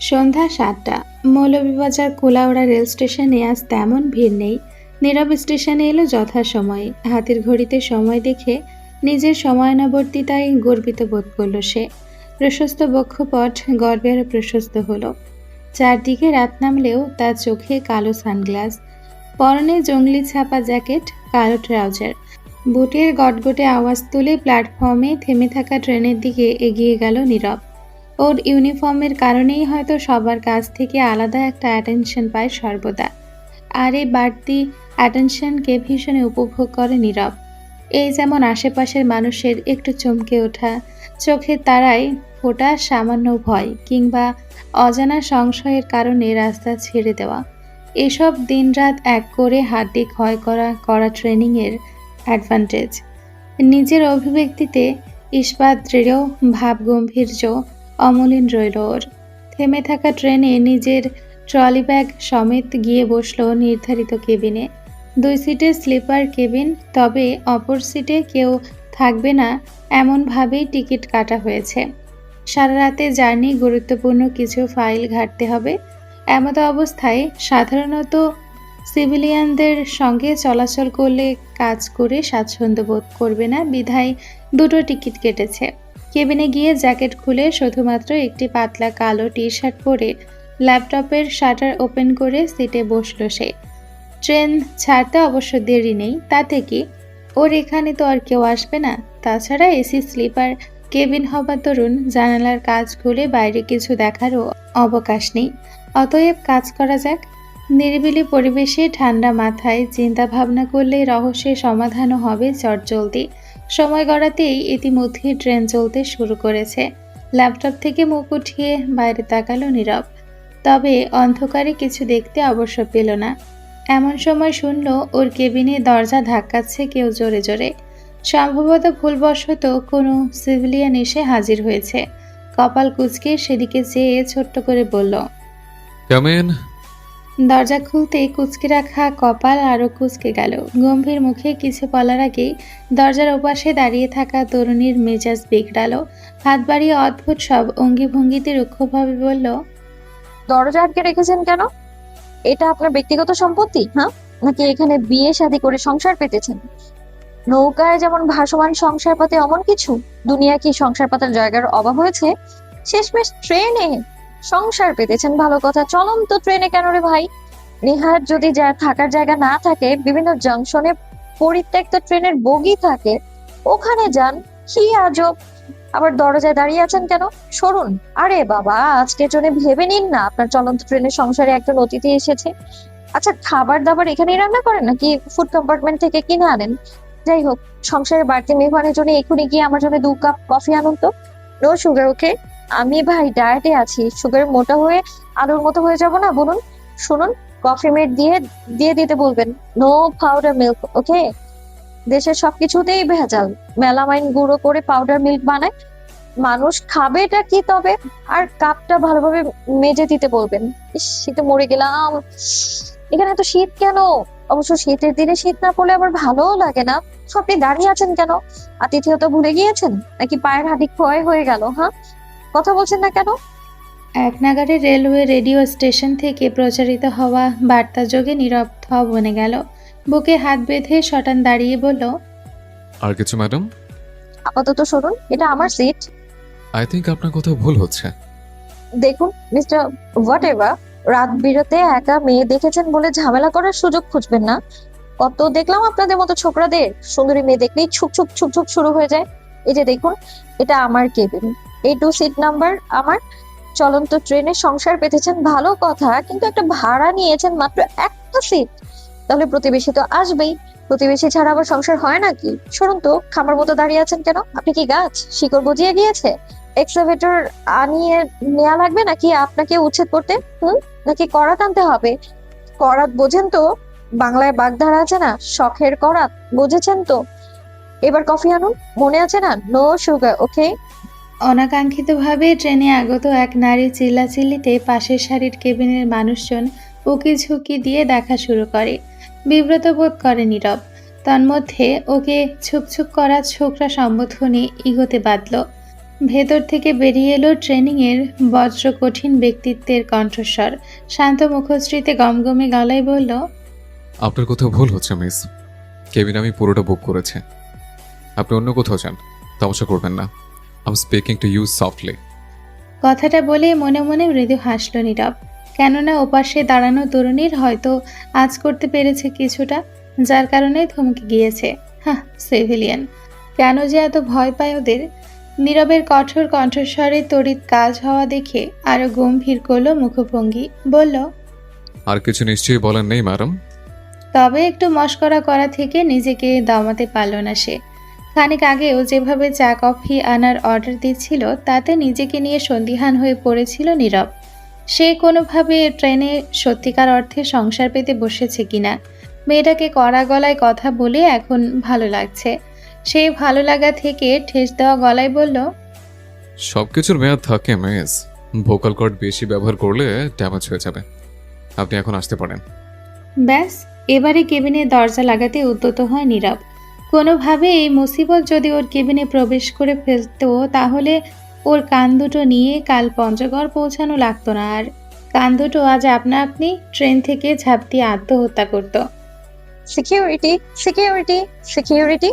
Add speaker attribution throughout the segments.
Speaker 1: সন্ধ্যা ৭টা। মৌলভীবাজার কুলাউড়া রেল স্টেশনে আজ তেমন ভিড় নেই। নীরব স্টেশনে এলো যথাসময়ে। হাতের ঘড়িতে সময় দেখে নিজের সময়ানুবর্তিতায় গর্বিত বোধ করল সে। প্রশস্ত বক্ষপট গর্বে আরো প্রশস্ত হলো। চারদিকে রাত নামলেও তার চোখে কালো সানগ্লাস, পরনে জঙ্গলি ছাপা জ্যাকেট, কালো ট্রাউজার। বুটের গটগটে আওয়াজ তুলে প্ল্যাটফর্মে থেমে থাকা ট্রেনের দিকে এগিয়ে গেল নীরব। ওর ইউনিফর্মের কারণেই হয়তো সবার কাছ থেকে আলাদা একটা অ্যাটেনশন পায় সর্বদা। আর এই বাড়তি অ্যাটেনশনকে ভীষণ উপভোগ করে নীরব। এই যেমন আশেপাশের মানুষের একটু চমকে ওঠা, চোখের তারায় ফোটা সামান্য ভয়, কিংবা অজানা সংশয়ের কারণে রাস্তা ছেড়ে দেওয়া, এসব দিনরাত এক করে হাড্ডি ক্ষয় করা ট্রেনিংয়ের অ্যাডভান্টেজ। নিজের অভিব্যক্তিতে ইস্পাত দৃঢ়, ভাবগম্ভীর্য অমলিন রইল ওর। থেমে থাকা ট্রেনে নিজের ট্রলি ব্যাগ সমেত গিয়ে বসল নির্ধারিত কেবিনে। 2 সিটের স্লিপার কেবিন, তবে অপর সিটে কেউ থাকবে না এমনভাবেই টিকিট কাটা হয়েছে। সারা রাতে জার্নি, গুরুত্বপূর্ণ কিছু ফাইল ঘাঁটতে হবে। এমতো অবস্থায় সাধারণত সিভিলিয়ানদের সঙ্গে চলাচল করলে কাজ করে স্বাচ্ছন্দ্য বোধ করবে না বিধায় 2টো টিকিট কেটেছে। কেবিনে গিয়ে জ্যাকেট খুলে শুধুমাত্র একটি পাতলা কালো টি-শার্ট পরে ল্যাপটপের শাটার ওপেন করে সিটে বসল সে। ট্রেন ছাড়তে অবশ্য দেরি নেই, তাতে কি, ওর এখানে তো আর কেউ আসবে না। তাছাড়া এসি স্লিপার কেবিন হবার দরুন জানালার কাজ খুলে বাইরে কিছু দেখারও অবকাশ নেই। অতএব কাজ করা যাক। নিরিবিলি পরিবেশে ঠান্ডা মাথায় চিন্তা ভাবনা করলে রহস্যের সমাধানও হবে চটজলদি। সময় গড়াতেই ইতিমধ্যেই ট্রেন চলতে শুরু করেছে। ল্যাপটপ থেকে মুখ উঠিয়ে বাইরে তাকালো নীরব, তবে অন্ধকারে কিছু দেখতে অবশ্য পেল না। এমন সময় শুনল ওর কেবিনে দরজা ধাক্কাচ্ছে কেউ জোরে জোরে। সম্ভবত ভুলবশত কোনো সিভিলিয়ান এসে হাজির হয়েছে। কপাল কুঁচকে সেদিকে চেয়ে ছোট্ট করে বলল,
Speaker 2: কাম ইন।
Speaker 1: দরজা খুলতেই কুঁচকে রাখা কপাল আরও কুঁচকে গেল। গম্ভীর মুখে কিছু বলার আগেই দরজার ওপাশে দাঁড়িয়ে থাকা তরুণীর মেজাজ বিগড়ালো। হাত বাড়িয়ে অদ্ভুত সব অঙ্গিভঙ্গিতে রুক্ষভাবে বলল,
Speaker 3: দরজা আটকে রেখেছেন কেন? এটা আপনার ব্যক্তিগত সম্পত্তি, হ্যাঁ? নাকি এখানে বিয়ে শাদী করে সংসার পেতেছেন? নৌকায় যেমন ভাসমান সংসার পাতে অমন কিছু, দুনিয়া কি সংসার পাতার জায়গার অভাব হয়েছে? শেষমেশ ট্রেনে সংসার পেতেছেন, ভালো কথা। চলন্ত ট্রেনে কেন রে ভাই? নেহাত যদি থাকার জায়গা না থাকে, বিভিন্ন জংশনে পরিত্যক্ত ট্রেনের বগি থাকে, ওখানে যান। কি আজব! আবার দরজায় দাঁড়িয়ে আছেন কেন? সরুন। আরে বাবা, আজকের জন্য ভেবে নিন না, আপনার চলন্ত ট্রেনের সংসারে একজন অতিথি এসেছে। আচ্ছা, খাবার দাবার এখানেই রান্না করেন নাকি ফুড কম্পার্টমেন্ট থেকে কিনে আনেন? যাই হোক, সংসারের বাড়তি মেহমানের জন্য এখনই গিয়ে আমার জন্য 2 কাপ কফি আনুন তো। নো সুগার, ওকে? আমি ভাই ডায়েটে আছি, সুগার মোটা হয়ে আলুর মতো হয়ে যাব না। বলুন। শুনুন, কফি মেট দিয়ে দিয়ে দিতে বলবেন। নো পাউডার মিল্ক, ওকে? দেশের সবকিছুতেই ভেজাল। মেলামাইন গুঁড়ো করে পাউডার মিল্ক বানায়। মানুষ খাবেটা কি তবে? আর কাপটা ভালোভাবে মেজে দিতে বলবেন। ইস, শীতে মরে গেলাম। এখানে তো শীত কেন? অবশ্য শীতের দিনে শীত না পড়লে আবার ভালোও লাগে না। তো আপনি দাঁড়িয়ে আছেন কেন? আতিথেয়তা ভুলে গিয়েছেন নাকি পায়ের হাঁটি ক্ষয় হয়ে গেল? হ্যাঁ, কথা বলছেন না কেন?
Speaker 1: এক নাগাড়ে রেলওয়ে রেডিও স্টেশন থেকে প্রচারিত হওয়া বার্তাযোগে নীরব থ বনে গেল। বুকে হাত বেঁধে শটান দাঁড়িয়ে বলল,
Speaker 2: আর কিছু ম্যাডাম?
Speaker 3: আপাতত সরুন, এটা আমার সিট।
Speaker 2: আই থিঙ্ক আপনার কোথাও ভুল হচ্ছে।
Speaker 3: দেখুন মিস্টার হোয়াট এভার, রাত বিরাতে একা মেয়ে দেখেছেন বলে ঝামেলা করার সুযোগ খুঁজবেন না। কত দেখলাম আপনাদের মতো ছোকরাদের, সুন্দরী মেয়ে দেখলেই ছুক ছুক ছুক ছুক শুরু হয়ে যায়। এই যে দেখুন, এটা আমার কেবিন, এই 2 সিট নাম্বার আমার। চলন্ত ট্রেনে সংসার পেতেছেন ভালো কথা, কিন্তু একটা ভাড়া নিয়েছেন মাত্র একটা সিট। তাহলে প্রতিবেশী তো আসবেই। প্রতিবেশী ছাড়া আবার সংসার হয় নাকি? সরুন তো, খামার মতো দাঁড়িয়ে আছেন কেন? আপনি কি গাছ? শিকড় গজিয়ে গিয়েছে? এক্সকাভেটর আনিয়ে নেওয়া লাগবে নাকি আপনাকে উচ্ছেদ করতে? নাকি করাত আনতে হবে? করাত বোঝেন তো? বাংলায় বাগধারা আছে না, শখের করাত, বুঝেছেন তো? এবার কফি আনুন, মনে আছে না? নো সুগার, ওকে?
Speaker 1: অনাকাঙ্ক্ষিতভাবে ট্রেনে আগত এক নারী চিল্লাচিল্লিতে পাশের সারির কেবিনের মানুষজন উকি ঝুঁকি দিয়ে দেখা শুরু করে। বিব্রত বোধ করে নীরব। তন্মধ্যে ওকে ছুকছুক করা ছোকরা সম্বোধনে ইগোতে বাঁধল। ভেতর থেকে বেরিয়ে এলো ট্রেনিংয়ের বজ্র কঠিন ব্যক্তিত্বের কণ্ঠস্বর। শান্ত মুখশ্রীতে গমগমে গলায় বলল,
Speaker 2: আপনার কোথাও ভুল হচ্ছে মিস। কেবিন আমি পুরোটা বুক করেছি। আপনি অন্য কোথাও যান, তামাশা করবেন না। I am speaking to you softly.
Speaker 1: কথাটা বলে মনে মনে মৃদু হাসল নীরব। কেননা ওপাশে দাঁড়ানো তরুণীর হয়তো আজ করতে পেরেছে কিছুটা, যার কারণে থমকে গিয়েছে। সিভিলিয়ান কেন যে এত ভয় পায় ওদের। নীরবের কঠোর কণ্ঠস্বরে তড়িৎ কাজ হওয়া দেখে আরো গম্ভীর করল মুখভঙ্গি। বলল,
Speaker 2: আর কিছু নিশ্চয়ই বলার নেই ম্যাডাম?
Speaker 1: তবে একটু মশকরা করা থেকে নিজেকে দমাতে পারল না সে। খানিক আগেও যেভাবে চা কফি আনার অর্ডার দিচ্ছিল তাতে নিজেকে নিয়ে সন্দিহান হয়ে পড়েছিল নীরব। সে কোনোভাবে ট্রেনে সত্যিকার অর্থে সংসার পেতে বসেছে কিনা। মেয়েটাকে কড়া গলায় কথা বলে এখন ভালো লাগছে। সেই ভালো লাগা থেকে ঠেস দেওয়া গলায় বলল,
Speaker 2: সবকিছুর মেয়াদ থাকে মিস। ভোকাল কর্ড বেশি ব্যবহার করলে ড্যামেজ হয়ে যাবে। আপনি এখন আসতে পারেন।
Speaker 1: ব্যাস, এবারে কেবিনে দরজা লাগাতে উদ্যত হয় নীরব। কোনোভাবে এই মুসিবত যদি ওর কেবিনে প্রবেশ করে ফেলতো তাহলে ওর কান দুটো নিয়ে কাল পঞ্চগড় পৌঁছানো লাগতো না আর। কান দুটো আজ আপনা আপনি ট্রেন থেকে ঝাঁপ দিয়ে আত্মহত্যা করত।
Speaker 3: Security, security, security.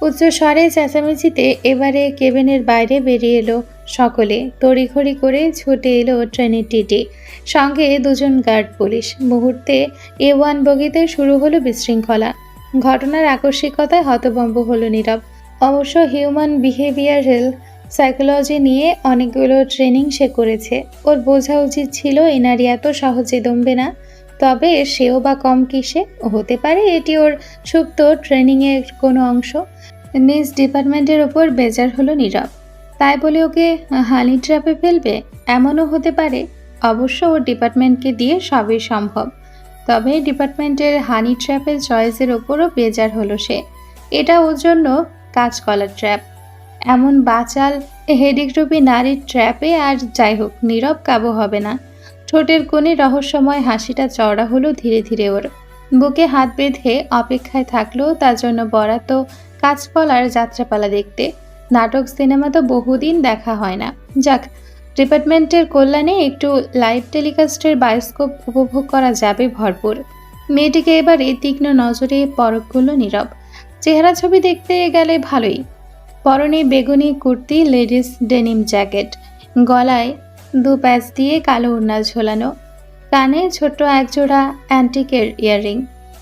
Speaker 1: উচ্চ স্বরে চেঁচামেচিতে এবারে কেবিনের বাইরে বেরিয়ে এলো সকলে। তড়িঘড়ি করে ছুটে এলো ট্রেনের টিটি, সঙ্গে দুজন গার্ড পুলিশ। মুহূর্তে A1 বগিতে শুরু হলো বিশৃঙ্খলা। ঘটনার আকস্মিকতায় হতভম্ব হলো নীরব। অবশ্য হিউম্যান বিহেভিয়ারাল সাইকোলজি নিয়ে অনেকগুলো ট্রেনিং সে করেছে। ওর বোঝা উচিত ছিল এ নারী এত সহজে দমবে না। তবে সেও বা কম কিসে হতে পারে এটি ওর সুপ্ত ট্রেনিংয়ের কোনো অংশ। নিজ ডিপার্টমেন্টের ওপর বেজার হলো নীরব। তাই বলে ওকে হানি ট্র্যাপে ফেলবে এমনও হতে পারে। অবশ্য ওর ডিপার্টমেন্টকে দিয়ে সবই সম্ভব। তবে ডিপার্টমেন্টের হানি ট্র্যাপের চয়েসের ওপরও বেজার হলো সে। এটা ওর জন্য কাজ কলার ট্র্যাপ। এমন বাচাল হেডিকরূপী নারীর ট্র্যাপে আর যাই হোক নীরব কাবু হবে না। ঠোঁটের কোণে রহস্যময় হাসিটা চওড়া হলো ধীরে ধীরে ওর। বুকে হাত বেঁধে অপেক্ষায় থাকলো তার জন্য বরাত কাঁচকলার যাত্রাপালা দেখতে। নাটক সিনেমা তো বহুদিন দেখা হয় না। যাক, ডিপার্টমেন্টের কল্যাণে একটু লাইভ টেলিকাস্টের বায়োস্কোপ উপভোগ করা যাবে ভরপুর। মেয়েটিকে এবারে তীক্ষ্ণ নজরে পরখ করল নীরব। চেহারা ছবি দেখতে গেলে ভালোই। পরনে বেগুনি কুর্তি, লেডিস ডেনিম জ্যাকেট, গলায় দু প্যাচ দিয়ে কালো ওড়না ঝোলানো, কানে ছোট্ট একজোড়া অ্যান্টিকের ইয়াররিং,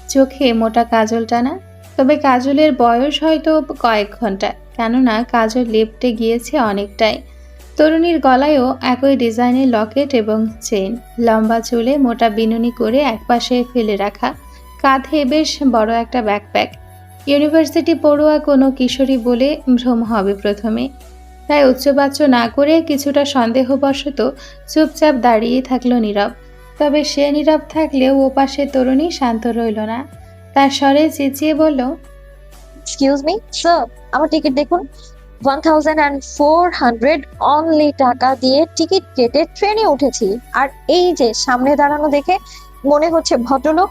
Speaker 1: চোখে মোটা কাজল টানা। তবে কাজলের বয়স হয়তো কয়েক ঘন্টা, কেননা কাজল লেপ্টে গিয়েছে অনেকটাই। তরুণীর গলায়ও একই ডিজাইনের লকেট এবং চেইন। লম্বা চুলে মোটা বিনুনি করে একপাশে ফেলে রাখা, কাঁধে বেশ বড় একটা ব্যাকপ্যাক। ইউনিভার্সিটি পড়ুয়া কোনো কিশোরী বলে ভ্রম হবে প্রথমে। তাই উচ্চবাচ্য না করে কিছুটা সন্দেহবশত চুপচাপ দাঁড়িয়ে থাকলো নীরব। তবে সে নীরব থাকলেও ওপাশে তরুণী শান্ত রইল না। তার স্বরে চেঁচিয়ে বলল,
Speaker 3: এক্সকিউজ মি স্যার, আমার টিকিট দেখুন। 1400 অনলি টাকা দিয়ে টিকিট কেটে ট্রেনে উঠেছি, আর এই যে সামনে দাঁড়ানো দেখে মনে হচ্ছে ভদ্রলোক,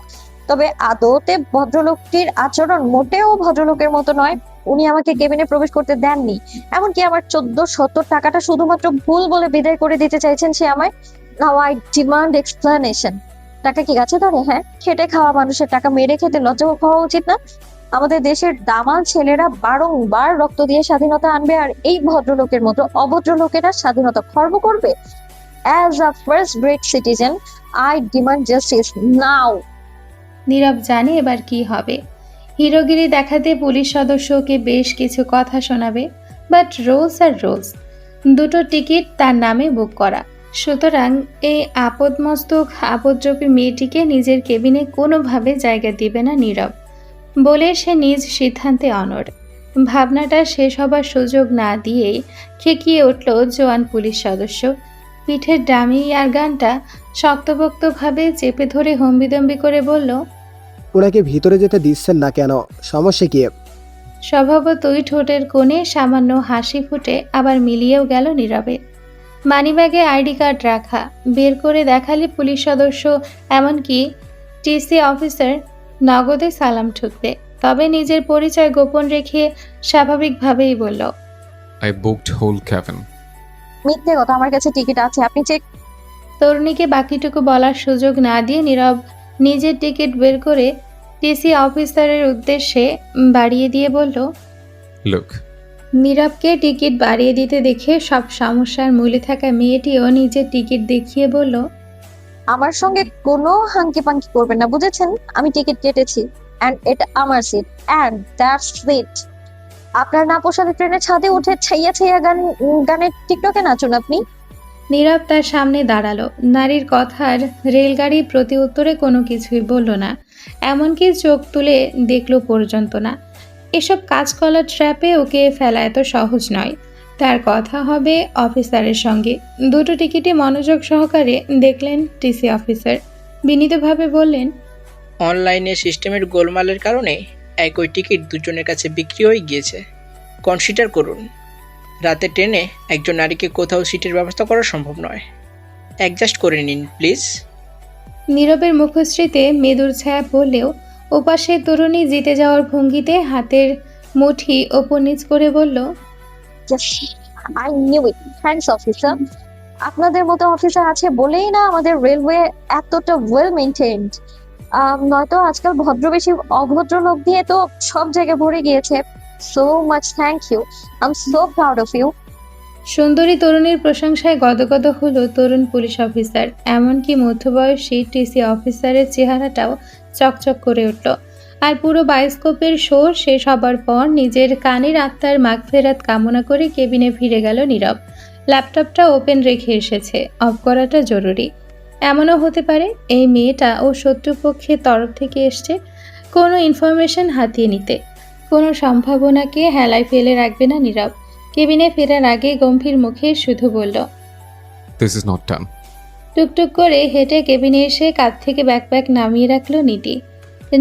Speaker 3: তবে আদতে ভদ্রলোকটির আচরণ মোটেও ভদ্রলোকের মতো নয়। উনি আমাকে কেবিনে প্রবেশ করতে দেননি, এমনকি আমার 1470 টাকাটা শুধুমাত্র ভুল বলে বিদায় করে দিতে চাইছেন সে আমায়। Now I demand explanation. টাকা কি গাছে ধরে? হ্যাঁ, খেটে খাওয়া মানুষের টাকা মেরে খেতে লজ্জা হওয়া উচিত না? আমাদের দেশের দামাল ছেলেরা বারংবার রক্ত দিয়ে স্বাধীনতা আনবে, আর এই ভদ্রলোকের মতো অভদ্র লোকেরা স্বাধীনতা খর্ব করবে। As a first grade citizen I demand justice now.
Speaker 1: Nirab জানে এবার কি হবে। হিরোগিরি দেখাতে পুলিশ সদস্যকে বেশ কিছু কথা শোনাবে, বাট রোলস আর রোলস। দুটো টিকিট তার নামে বুক করা। সুতরাং এই আপদমস্তক আপদ্রবী মেয়েটিকে নিজের কেবিনে কোনোভাবে জায়গা দিবে না নীরব বলে সে নিজ সিদ্ধান্তে অনড়। ভাবনাটা শেষ হবার সুযোগ না দিয়েই খেকিয়ে উঠল জোয়ান পুলিশ সদস্য। পিঠের ডামি আর গানটা শক্তপোক্তভাবে চেপে ধরে হম্বিদম্বি করে বলল,
Speaker 4: ওনাকে ভিতরে যেতে দিচ্ছেন না কেন? সমস্যা কি?
Speaker 1: স্বভাবতই ঠোঁটের কোণে সামান্য হাসি ফুটে আবার মিলিয়েও গেল নীরবে। মানিব্যাগে আইডি কার্ড রাখা, বের করে দেখালে পুলিশ সদস্য এমনকি টিসি অফিসার নগদে সালাম ঠুকবে। তবে নিজের পরিচয় গোপন রেখে স্বাভাবিকভাবেই বলল,
Speaker 2: আই বুকড হোল ক্যাবিন।
Speaker 3: মিথ্যে কথা, আমার কাছে টিকিট আছে, আপনি চেক।
Speaker 1: তরুণীকে বাকিটুকু বলার সুযোগ না দিয়ে নীরব নিজের টিকিট বের করে টিসি অফিসারের উদ্দেশ্যে বাড়িয়ে দিয়ে বলল।
Speaker 2: লুক,
Speaker 1: নীরবকে টিকিট বাড়িয়ে দিতে দেখে সব সমস্যার মূলে থাকা মেয়েটিও নিজের টিকিট দেখিয়ে বলল।
Speaker 3: আমার সঙ্গে কোনো হাঙ্কি পাঙ্কি করবেন না, বুঝেছেন? আমি টিকিট কেটেছি, এন্ড এটা আমার সিট, এন্ড দ্যাটস ইট। আপনার না পোষালে ট্রেনের ছাদে উঠে ছাইয়া ছাইয়া গানের টিকটকে নাচুন আপনি।
Speaker 1: নীরব তার সামনে দাঁড়ালো। নারীর কথার রেলগাড়ির প্রতি উত্তরে কোনো কিছুই বলল না, এমনকি চোখ তুলে দেখলো পর্যন্ত না। এসব কাজ করার ট্র্যাপে ওকে ফেলা এত সহজ নয়। তার কথা হবে অফিসারের সঙ্গে। দুটো টিকিটে মনোযোগ সহকারে দেখলেন টিসি অফিসার। বিনীতভাবে বললেন,
Speaker 5: অনলাইনে সিস্টেমের গোলমালের কারণে একই টিকিট দুজনের কাছে বিক্রি হয়ে গিয়েছে। কনসিডার করুন, রাতে ট্রেনে একজন নারীকে কোথাও সিটের ব্যবস্থা করা সম্ভব নয়। অ্যাডজাস্ট করে নিন প্লিজ।
Speaker 1: নীরবের মুখশ্রীতে মেদুর ছায়া পড়লেও ওপাশে তরুণী জিতে যাওয়ার ভঙ্গিতে হাতের মুঠি ওপর নিচ করে বলল।
Speaker 3: I knew it, thanks officer. আপনাদের মতো অফিসার আছে বলেই না আমাদের রেলওয়ে এতটা ওয়েল মেইনটেইনড। নয়তো আজকাল ভদ্রবেশী অভদ্র লোক দিয়ে তো সব জায়গায় ভরে গিয়েছে। So much thank you, I am so proud of you.
Speaker 1: সুন্দরী তরুণীর প্রশংসায় গদগদ হলো তরুণ পুলিশ অফিসার। এমনকি মধ্যবয়সী টিসি অফিসারের চেহারাটাও চকচক করে উঠল। আর পুরো বায়োস্কোপের শো শেষ হবার পর নিজের কানের আত্মার মাগফেরাত কামনা করে কেবিনে ফিরে গেল নীরব। ল্যাপটপটা ওপেন রেখে এসেছে, অফ করাটা জরুরি। এমনও হতে পারে এই মেয়েটা ও শত্রুপক্ষের তরফ থেকে এসছে কোনো ইনফরমেশন হাতিয়ে নিতে। কোনো সম্ভাবনাকে হেলায় ফেলে রাখবে না নীরব। কেবিনে ফেরার আগে গম্ভীর মুখে শুধু বলল।
Speaker 2: This is not done.
Speaker 1: টুকটুক করে হেঁটে কেবিনে এসে কাঁধ থেকে ব্যাকপ্যাক নামিয়ে রাখল নীতি।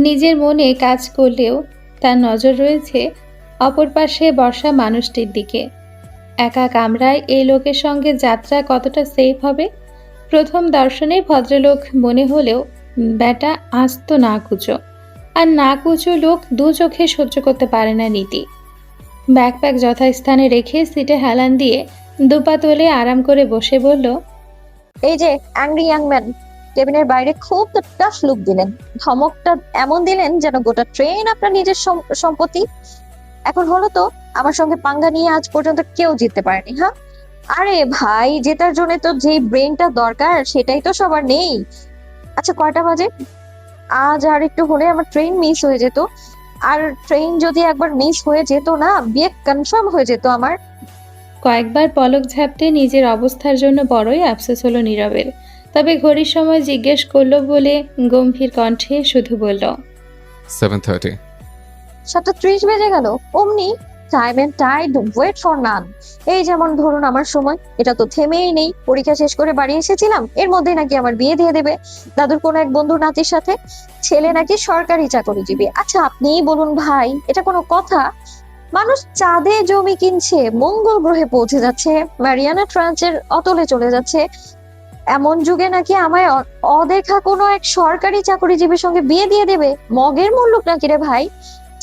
Speaker 1: নিজের মনে কাজ করলেও তার নজর রয়েছে অপর পাশে বসা মানুষটির দিকে। একা কামরায় এই লোকের সঙ্গে যাত্রা কতটা সেফ হবে? প্রথম দর্শনে ভদ্রলোক মনে হলেও ব্যাটা আস্ত না কুচো, আর না কুচো লোক দু চোখে সহ্য করতে পারে না নীতি। ব্যাকপ্যাক যথাস্থানে রেখে সিটে হেলান দিয়ে দুপা তোলে আরাম করে বসে বলল।
Speaker 3: এই যে অ্যাংরি ইয়াং ম্যান, কেবিনের বাইরে খুব তো টাফ লুক দিলেন। ধমকটা এমন দিলেন যেন গোটা ট্রেন আপনার নিজের সম্পত্তি। এখন হলো তো আমার সঙ্গে পাঙ্গা নিয়ে আজ পর্যন্ত কেউ জিততে পারেনি। হ্যাঁ, আরে ভাই, জেতার জন্য তো যে ব্রেনটা দরকার সেটাই তো সবার নেই। আচ্ছা, কয়টা বাজে? আজ আর একটু হলে আমার ট্রেন মিস হয়ে যেত। আর ট্রেন যদি একবার মিস হয়ে যেত না, বিয়ে কনফার্ম হয়ে যেত আমার।
Speaker 1: কয়েকবার পলক ঝাপটে নিজের অবস্থার জন্য বড়ই আফসোস হলো নীরবের। তবে ঘড়ির সময় জিজ্ঞেস করলো বলে গম্ভীর কণ্ঠে শুধু বলল।
Speaker 2: 7:30।
Speaker 3: 7:30 বেজে গেল অমনি? Time and tide wait for none. এই যেমন ধরুন আমার সময়, এটা তো থেমেই নেই। পরীক্ষা শেষ করে বাড়ি এসেছিলাম, এর মধ্যেই নাকি আমার বিয়ে দিয়ে দেবে দাদুর কোনো এক বন্ধুর নাতির সাথে। ছেলে নাকি সরকারি চাকরিজীবী। আচ্ছা আপনিই বলুন ভাই, এটা কোনো কথা? মানুষ চাঁদে জমি কিনছে, মঙ্গল গ্রহে পৌঁছে যাচ্ছে, ম্যারিয়ানা ট্রাঞ্চের অতলে চলে যাচ্ছে। এমন যুগে নাকি আমায় অদেখা কোনো এক সরকারি চাকরিজীবীর সঙ্গে বিয়ে দিয়ে দেবে? মগের মুল্লুক নাকি রে ভাই?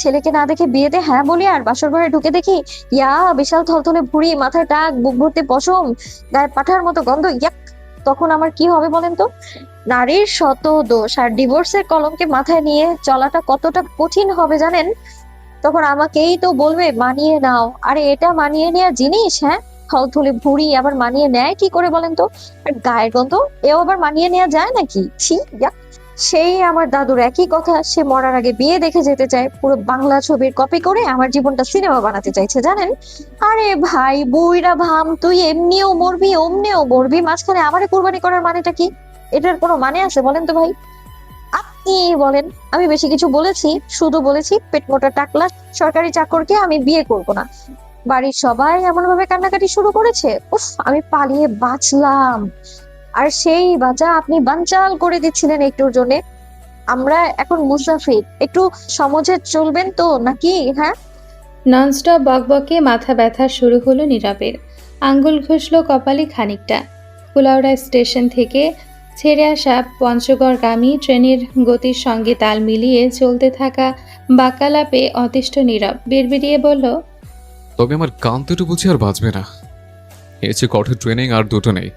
Speaker 3: ছেলেকে না দেখে বিয়েতে হ্যাঁ বলি, আর বাসর ঘরে ঢুকে দেখি ইয়া বিশাল থলথলে ভুঁড়ি, মাথায় টাক, বুক ভর্তি পশম, গায়ে পাঠার মতো গন্ধ, ইয়াক! তখন আমার কি হবে বলেন তো? নারীর শত দোষ আর ডিভোর্সের কলঙ্কে মাথায় নিয়ে চলাটা কতটা কঠিন হবে জানেন? তখন আমাকেই তো বলবে মানিয়ে নাও। আরে এটা মানিয়ে নেওয়া জিনিস? হ্যাঁ, থলথলে ভুঁড়ি আবার মানিয়ে নেয় কি করে বলেন তো? আর গায়ের গন্ধ, এও আবার মানিয়ে নেওয়া যায় নাকি? ছি, ইয়াক! সেই আমার দাদুর একই কথা, সে মরার আগে বিয়ে দেখে যেতে চায়, পুরো বাংলা ছবির কপি করে আমার জীবনটা সিনেমা বানাতে চাইছে জানেন? আরে ভাই বুইরা ভাম, তুই এমনিও মরবি অমনিও মরবি, মাঝখানে আমারে কুরবানি করার মানেটা কি? এটার কোনো মানে আছে বলেন তো ভাই? আপনি বলেন। আমি বেশি কিছু বলেছি? শুধু বলেছি পেট মোটা টাকলা সরকারি চাকরকে আমি বিয়ে করব না। বাড়ির সবাই এমন ভাবে কান্নাকাটি শুরু করেছে, উফ আমি পালিয়ে বাঁচলাম। আর সেই বাঁচা আপনি বানচাল করে দিচ্ছিলেন একটুর জন্য। আমরা এখন মুসাফির, একটু সমাজে চলবেন তো নাকি? হ্যাঁ,
Speaker 1: ননস্টপ বকবকে মাথা ব্যথা শুরু হলো নীরবের। আঙ্গুল ঘষল কপালে খানিকটা। কুলাউড়া স্টেশন থেকে ছেড়ে আসা পঞ্চগড়গামী ট্রেনের গতির সঙ্গে তাল মিলিয়ে চলতে থাকা বাক্যালাপে অতিষ্ঠ নীরব বিড়বিড়িয়ে বলল।
Speaker 2: তবে আমার কান তো একটু বুঝি আর বাঁচবে না। এর চেয়ে কঠোর ট্রেনিং আর দুটো নেই।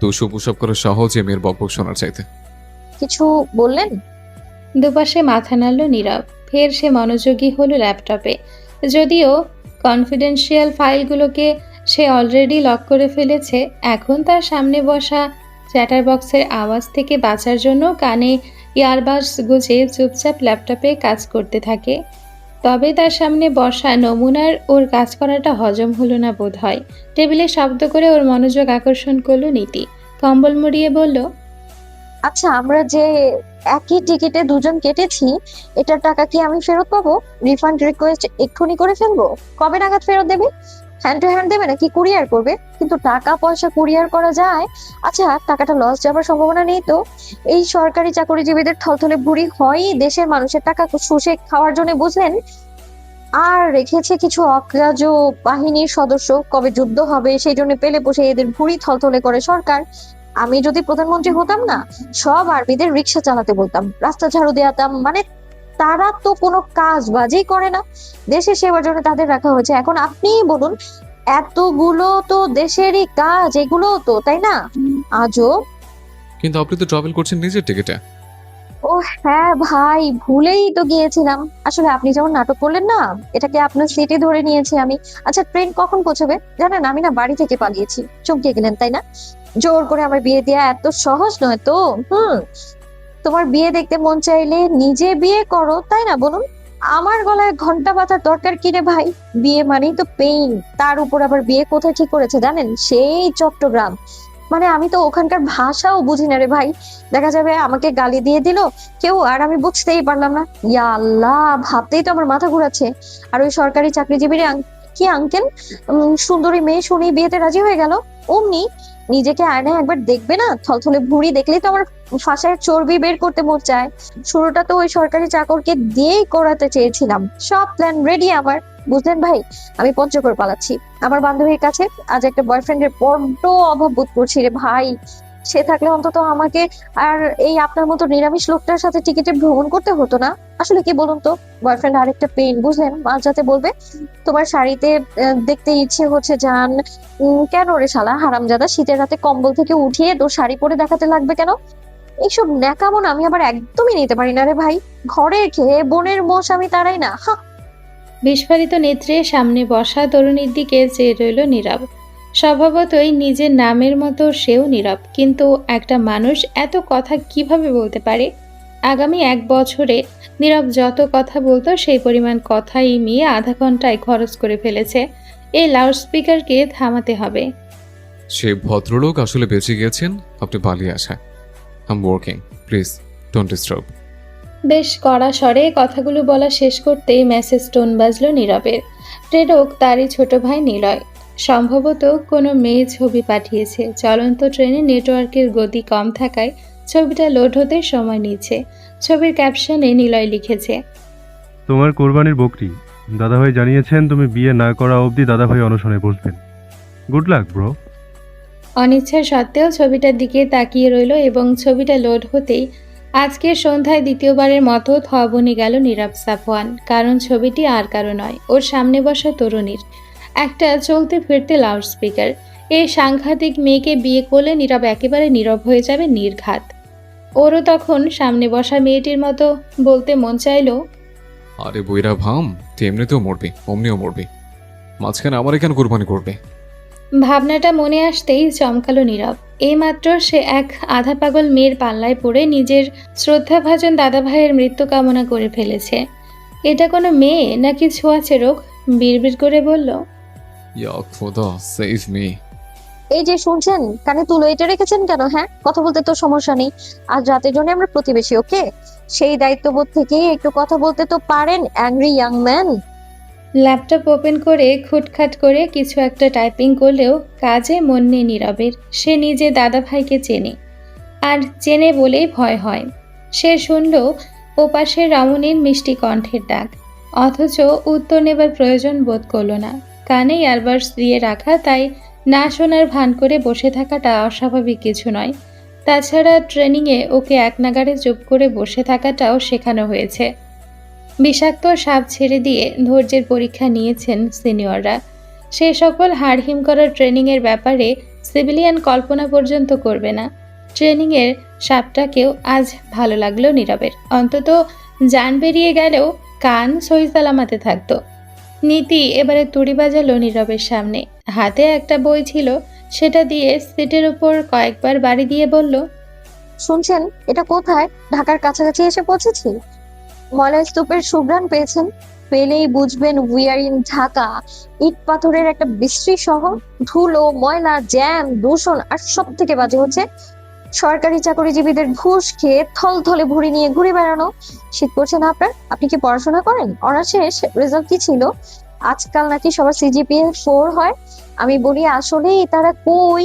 Speaker 2: 200 পুশ আপ করা সহজে মেয়ের বকবক শোনার চাইতে।
Speaker 3: কিছু বললেন?
Speaker 1: দুপাশে মাথা নাড়ল নীরব। ফের সে মনোযোগী হলো ল্যাপটপে। যদিও কনফিডেন্সিয়াল ফাইলগুলোকে সে অলরেডি লক করে ফেলেছে, এখন তার সামনে বসা চ্যাটার বক্সের আওয়াজ থেকে বাঁচার জন্য কানে ইয়ারবাডস গুজে চুপচাপ ল্যাপটপে কাজ করতে থাকে। তবে তার সামনে বসা নমুনার ওর কাজ করাটা হজম হলো না বোধ হয়। টেবিলে শব্দ করে ওর মনোযোগ আকর্ষণ করলো নীতি। কম্বল মুড়িয়ে বলল,
Speaker 3: আচ্ছা, আমরা যে একই টিকিটে দুজন কেটেছি, এটার টাকা কি আমি ফেরত পাবো? রিফান্ড রিকোয়েস্ট এক্ষুনি করে ফেলবো? কবে নাগাদ ফেরত দেবে? হ্যান্ড টু হ্যান্ড দেবে নাকি কুরিয়ার করবে? কিন্তু টাকা পয়সা কুরিয়ার করা যায়। আচ্ছা, টাকাটা লস যাবার সম্ভাবনা নেই তো? এই সরকারি চাকরিজীবীদের থলথলে ভুঁড়ি হয়ই দেশের মানুষের টাকা শুষে খাওয়ার জন্য, বুঝলেন? আর রেখেছে কিছু অগ্রাহ্য বাহিনীর সদস্য, কবে যুদ্ধ হবে সেই জন্য পেলে বসে এদের ভুঁড়ি থলথলে করে সরকার। আমি যদি প্রধানমন্ত্রী হতাম না, সব আর্মিদের রিক্সা চালাতে বলতাম, রাস্তা ঝাড়ু দেওয়াতাম। মানে তারা তো কোনো কাজ বাজই করে না, দেশের সেবার জন্য তাদের রাখা হয়েছে। এখন আপনিই বলুন, এতগুলো তো দেশেরই কাজ, এগুলো তো, তাই না? আজও
Speaker 2: কিন্তু আপনি তো ট্রাভেল করছেন নিজের টিকিটে।
Speaker 3: ও হ্যাঁ ভাই, ভুলেই তো গিয়েছিলাম। আসলে আপনি যেমন নাটক করলেন না, এটাকে আপনার সিটে ধরে নিয়েছি আমি। আচ্ছা, ট্রেন কখন পৌঁছবে জানেন? আমি না বাড়ি থেকে পালিয়েছি। চমকে গেলেন তাই না? জোর করে আমার বিয়ে দেয়া এত সহজ নয় তো। তোমার বিয়ে দেখতে মন চাইলে নিজে বিয়ে করো, তাই না? বলুন, আমার গলায় ঘন্টা বাঁধার দরকার কি রে ভাই? বিয়ে মানেই তো পেইন। তার উপর আবার বিয়ে কোথায় ঠিক করেছে জানেন? সেই চট্টগ্রাম। মানে আমি তো ওখানকার ভাষাও বুঝি না রে ভাই। দেখা যাবে আমাকে গালি দিয়ে দিল কেউ, আর আমি বুঝতেই পারলাম না। ইয়া আল্লাহ, ভাবতেই তো আমার মাথা ঘুরাচ্ছে। আর ওই সরকারি চাকরিজীবীর কি আঙ্কেল, সুন্দরী মেয়ে শুনি বিয়েতে রাজি হয়ে গেল। অমনি নিজেকে আয়নায় একবার দেখবে না, থলথলে ভুঁড়ি দেখলেই তো আমার ফাঁসার চর্বি বের করতে মন চায়। শুরুটা তো ওই সরকারি চাকরকে দিয়েই করাতে চেয়েছিলাম। সব প্ল্যান রেডি আমার, বুঝলেন ভাই? আমি পঞ্চগড় পালাচ্ছি আমার বান্ধবীর কাছে। আজ একটা বয়ফ্রেন্ডের বড্ড অভাব বোধ করছি রে ভাই। সে থাকলে অন্তত আমাকে আর এই আপনার মতো নিরামিষ লোকটার সাথে টিকিটে ভ্রমণ করতে হতো না। আসলে কি বলুন তো, বয়ফ্রেন্ড আরেকটা পেইন, বুঝলেন? মাঝরাতে বলবে তোমার শাড়িতে দেখতে ইচ্ছে হচ্ছে জান। কেন রে শালা হারামজাদা, শীতের রাতে কম্বল থেকে উঠিয়ে তোর শাড়ি পরে দেখাতে লাগবে কেন? এইসব ন্যাকামো না আমি আবার একদমই নিতে পারি না রে ভাই। ঘরে খেয়ে বনের মোষ আমি তারাই না।
Speaker 1: বিস্ফারিত নেত্রে সামনে বসা তরুণীর দিকে চেয়ে রইল নীরব। স্বভাবতই নিজের নামের মতো সেও নীরব, কিন্তু একটা মানুষ এত কথা কিভাবে বলতে পারে? আগামী 1 বছরে নীরব যত কথা বলতো সেই পরিমাণ কথাই মিয়ে আধা ঘন্টায় খরচ করে ফেলেছে। এই লাউডস্পিকারকে থামাতে হবে।
Speaker 2: সেই ভদ্রলোক আসলে বেঁচে গিয়েছেন আপনি পালিয়ে আসা। I am working, please don't disturb.
Speaker 1: বেশ কড়া স্বরে কথাগুলো বলা শেষ করতেই মেসেজ টোন বাজল নীরবের। প্রেরক তারই ছোট ভাই নিলয়। সম্ভবত কোনো মেয়ে ছবি পাঠিয়েছে। চলন্ত ট্রেনে নেটওয়ার্কের গতি কম থাকায় ছবিটা লোড হতে সময় নিচ্ছে। ছবির ক্যাপশনে নিলয় লিখেছে,
Speaker 6: তোমার কোরবানির বকরি। দাদাভাই জানিয়েছেন তুমি বিয়ে না করা অবধি দাদাভাই অনশনে বসবেন। Good luck bro.
Speaker 1: অনিচ্ছা সত্ত্বেও ছবিটার দিকে তাকিয়ে রইল এবং ছবিটা লোড হতেই আজকের সন্ধ্যায় দ্বিতীয়বারের মতো বনে গেল নীরব সাফওয়ান। কারণ ছবিটি আর কারো নয়, ওর সামনে বসা তরুণীর। একটা চলতে ফিরতে লাউডস্পিকার। এই সাংঘাতিক মেয়েকে বিয়ে করলে নীরব একেবারে নীরব হয়ে যাবে নির্ঘাত। ওরও তখন সামনে বসা মেয়েটির মতো বলতে মন চাইল,
Speaker 2: আরে বইরা ভাম, তুই এমনিতেও মরবি, অমনিও মরবি, মাঝখানে আমার কেন কোরবানি করবে?
Speaker 1: ভাবনাটা মনে আসতেই চমকালো নীরব। এইমাত্র সে এক আধা পাগল মেয়ের পাল্লায় পড়ে নিজের শ্রদ্ধাভাজন দাদাভাইয়ের মৃত্যু কামনা করে ফেলেছে। এটা কোনো মেয়ে নাকি ছোঁয়াচে রোগ? বিড়বিড় করে বলল,
Speaker 2: ইয়া খোদা সেভ মি।
Speaker 3: এই যে শুনছেন, কানে তুলো এটা রেখেছেন কেন? হ্যাঁ, কথা বলতে তো সমস্যা নেই। আজ রাতের জন্য আমরা প্রতিবেশী, ওকে? সেই দায়িত্ববোধ থেকে একটু কথা বলতে তো পারেন, angry young man.
Speaker 1: Laptop open করে খুটখাট করে কিছু একটা টাইপিং করলেও কাজে মন নেই নীরবের। সে নিজে দাদাভাইকে চেনে, আর চেনে বলেই ভয় হয়। সে শুনল ওপাশের রমণীর মিষ্টি কণ্ঠের ডাক, অথচ উত্তর নেবার প্রয়োজন বোধ করল না। কানে ইয়ারবাডস দিয়ে রাখা, তাই না শোনার ভান করে বসে থাকাটা অস্বাভাবিক কিছু নয়। তাছাড়া ট্রেনিংয়ে ওকে এক নাগাড়ে চুপ করে বসে থাকাটাও শেখানো হয়েছে। বিষাক্ত সাপ ছেড়ে দিয়ে ধৈর্যের পরীক্ষা নিয়েছেন সিনিয়ররা। সে সকল হাড়হিম করার ট্রেনিংয়ের ব্যাপারে সিভিলিয়ান কল্পনা পর্যন্ত করবে না। ট্রেনিংয়ের সাপটাকেও আজ ভালো লাগলো নীরবের। অন্তত জান বেরিয়ে গেলেও কান সই সালামাতে থাকতো। নীতি এবারে তুড়ি বাজালো নীরবের সামনে। হাতে একটা বই ছিল, সেটা দিয়ে সিটের উপর কয়েকবার বাড়ি দিয়ে বলল,
Speaker 3: শুনছেন এটা কোথায়? ঢাকার কাছাকাছি এসে পৌঁছেছি। ময়লা স্তূপের সুঘ্রাণ পেয়েছেন? পেলেই বুঝবেন উই আর ইন ঢাকা। ইট পাথরের একটা বিশ্রী শহর। ধুলো, ময়লা, জ্যাম, দূষণ, আর সব থেকে বাজে হচ্ছে সরকারি চাকরিজীবীদের ঘুষ খেয়ে থলথলে ভুঁড়ি নিয়ে ঘুরে বেড়ানো। শীত করছে না আপনার? আপনি কি পড়াশোনা করেন? অনার্স শেষ, রেজাল্ট কি ছিল? আজকাল নাকি সবার সিজিপিএ 4 হয়। আমি বলি আসলেই তারা কই?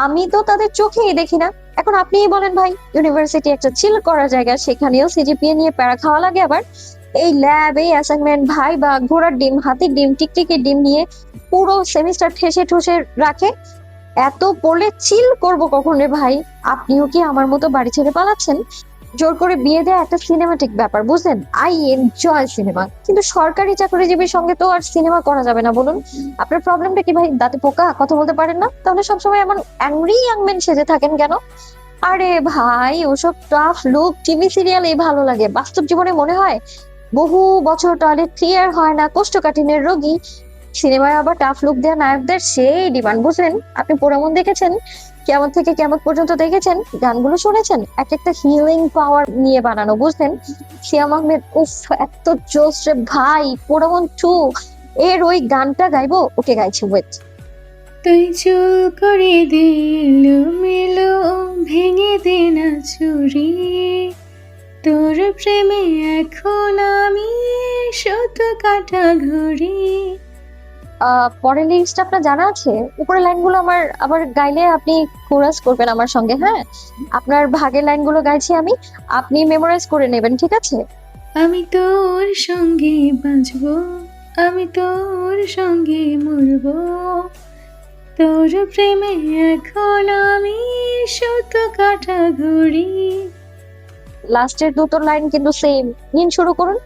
Speaker 3: আমি তো তাদের চোখেই দেখি না। এখন আপনিই বলেন ভাই, ইউনিভার্সিটি একটা চিল করার জায়গা, সেখানেও সিজিপিএ নিয়ে প্যারা খাওয়া লাগে। আবার এই ল্যাব, এই অ্যাসাইনমেন্ট, ভাই বা ঘোড়ার ডিম, হাতির ডিম, টিকটিকির ডিম নিয়ে পুরো সেমিস্টার ঠেসে ঠুসে রাখে। এত পড়লে চিল করব কখন রে ভাই? আপনিও কি আমার মতো বাড়ি ছেড়ে পালাচ্ছেন? জোর করে বিয়ে দেয়া একটা সিনেমাটিক ব্যাপার, বুঝলেন? আই এনজয় সিনেমা, কিন্তু সরকারি চাকরিজীবীর সঙ্গে তো আর সিনেমা করা যাবে না। বলুন আপনার প্রবলেমটা কি ভাই? দাঁতে পোকা, কথা বলতে পারেন না? তাহলে সবসময় এমন অ্যাংরি ইয়াংম্যান সেজে থাকেন কেন? আরে ভাই, ওসব টাফ লুক টিভি সিরিয়ালে ভালো লাগে, বাস্তব জীবনে মনে হয় বহু বছর টয়লেট ক্লিয়ার হয় না, কোষ্ঠকাঠিন্যের রোগী। সিনেমায় আবার টাফ লুক দেওয়া নায়কদের সেই ডিমান্ড, বুঝলেন? আপনি পোড়ামন দেখেছেন? কেমন থেকে কেমন পর্যন্ত দেখেছেন? গানগুলো শুনেছেন? এক একটা হিলিং পাওয়ার নিয়ে বানানো, বুঝলেন? সিয়াম আহমেদ, উফ এত জোস রে ভাই। পোড়ামন 2 এর ওই গানটা গাইবো, ওকে গাইছি, ওয়েট।
Speaker 1: তুই চুল করে দিল মেলো, ভেঙে দে না চুরি, তোর প্রেমে এখন আমি শত কাটা ঘুরি।
Speaker 3: পরের লিরিক্সটা আপনার জানা আছে? উপরের লাইনগুলো আমার আবার গাইলে আপনি কোরাস করবেন আমার সঙ্গে, হ্যাঁ? আপনার ভাগের লাইনগুলো গাইছি আমি, আপনি মেমোরাইজ করে নেবেন, ঠিক আছে?
Speaker 1: আমি তোর সঙ্গে বাঁচবো, আমি তোর সঙ্গে মরবো, তোর প্রেমে এখন আমি শত কাটা ঘুরি।
Speaker 3: লাস্টের দুটো লাইন কিন্তু সেম। নিন, শুরু করুন।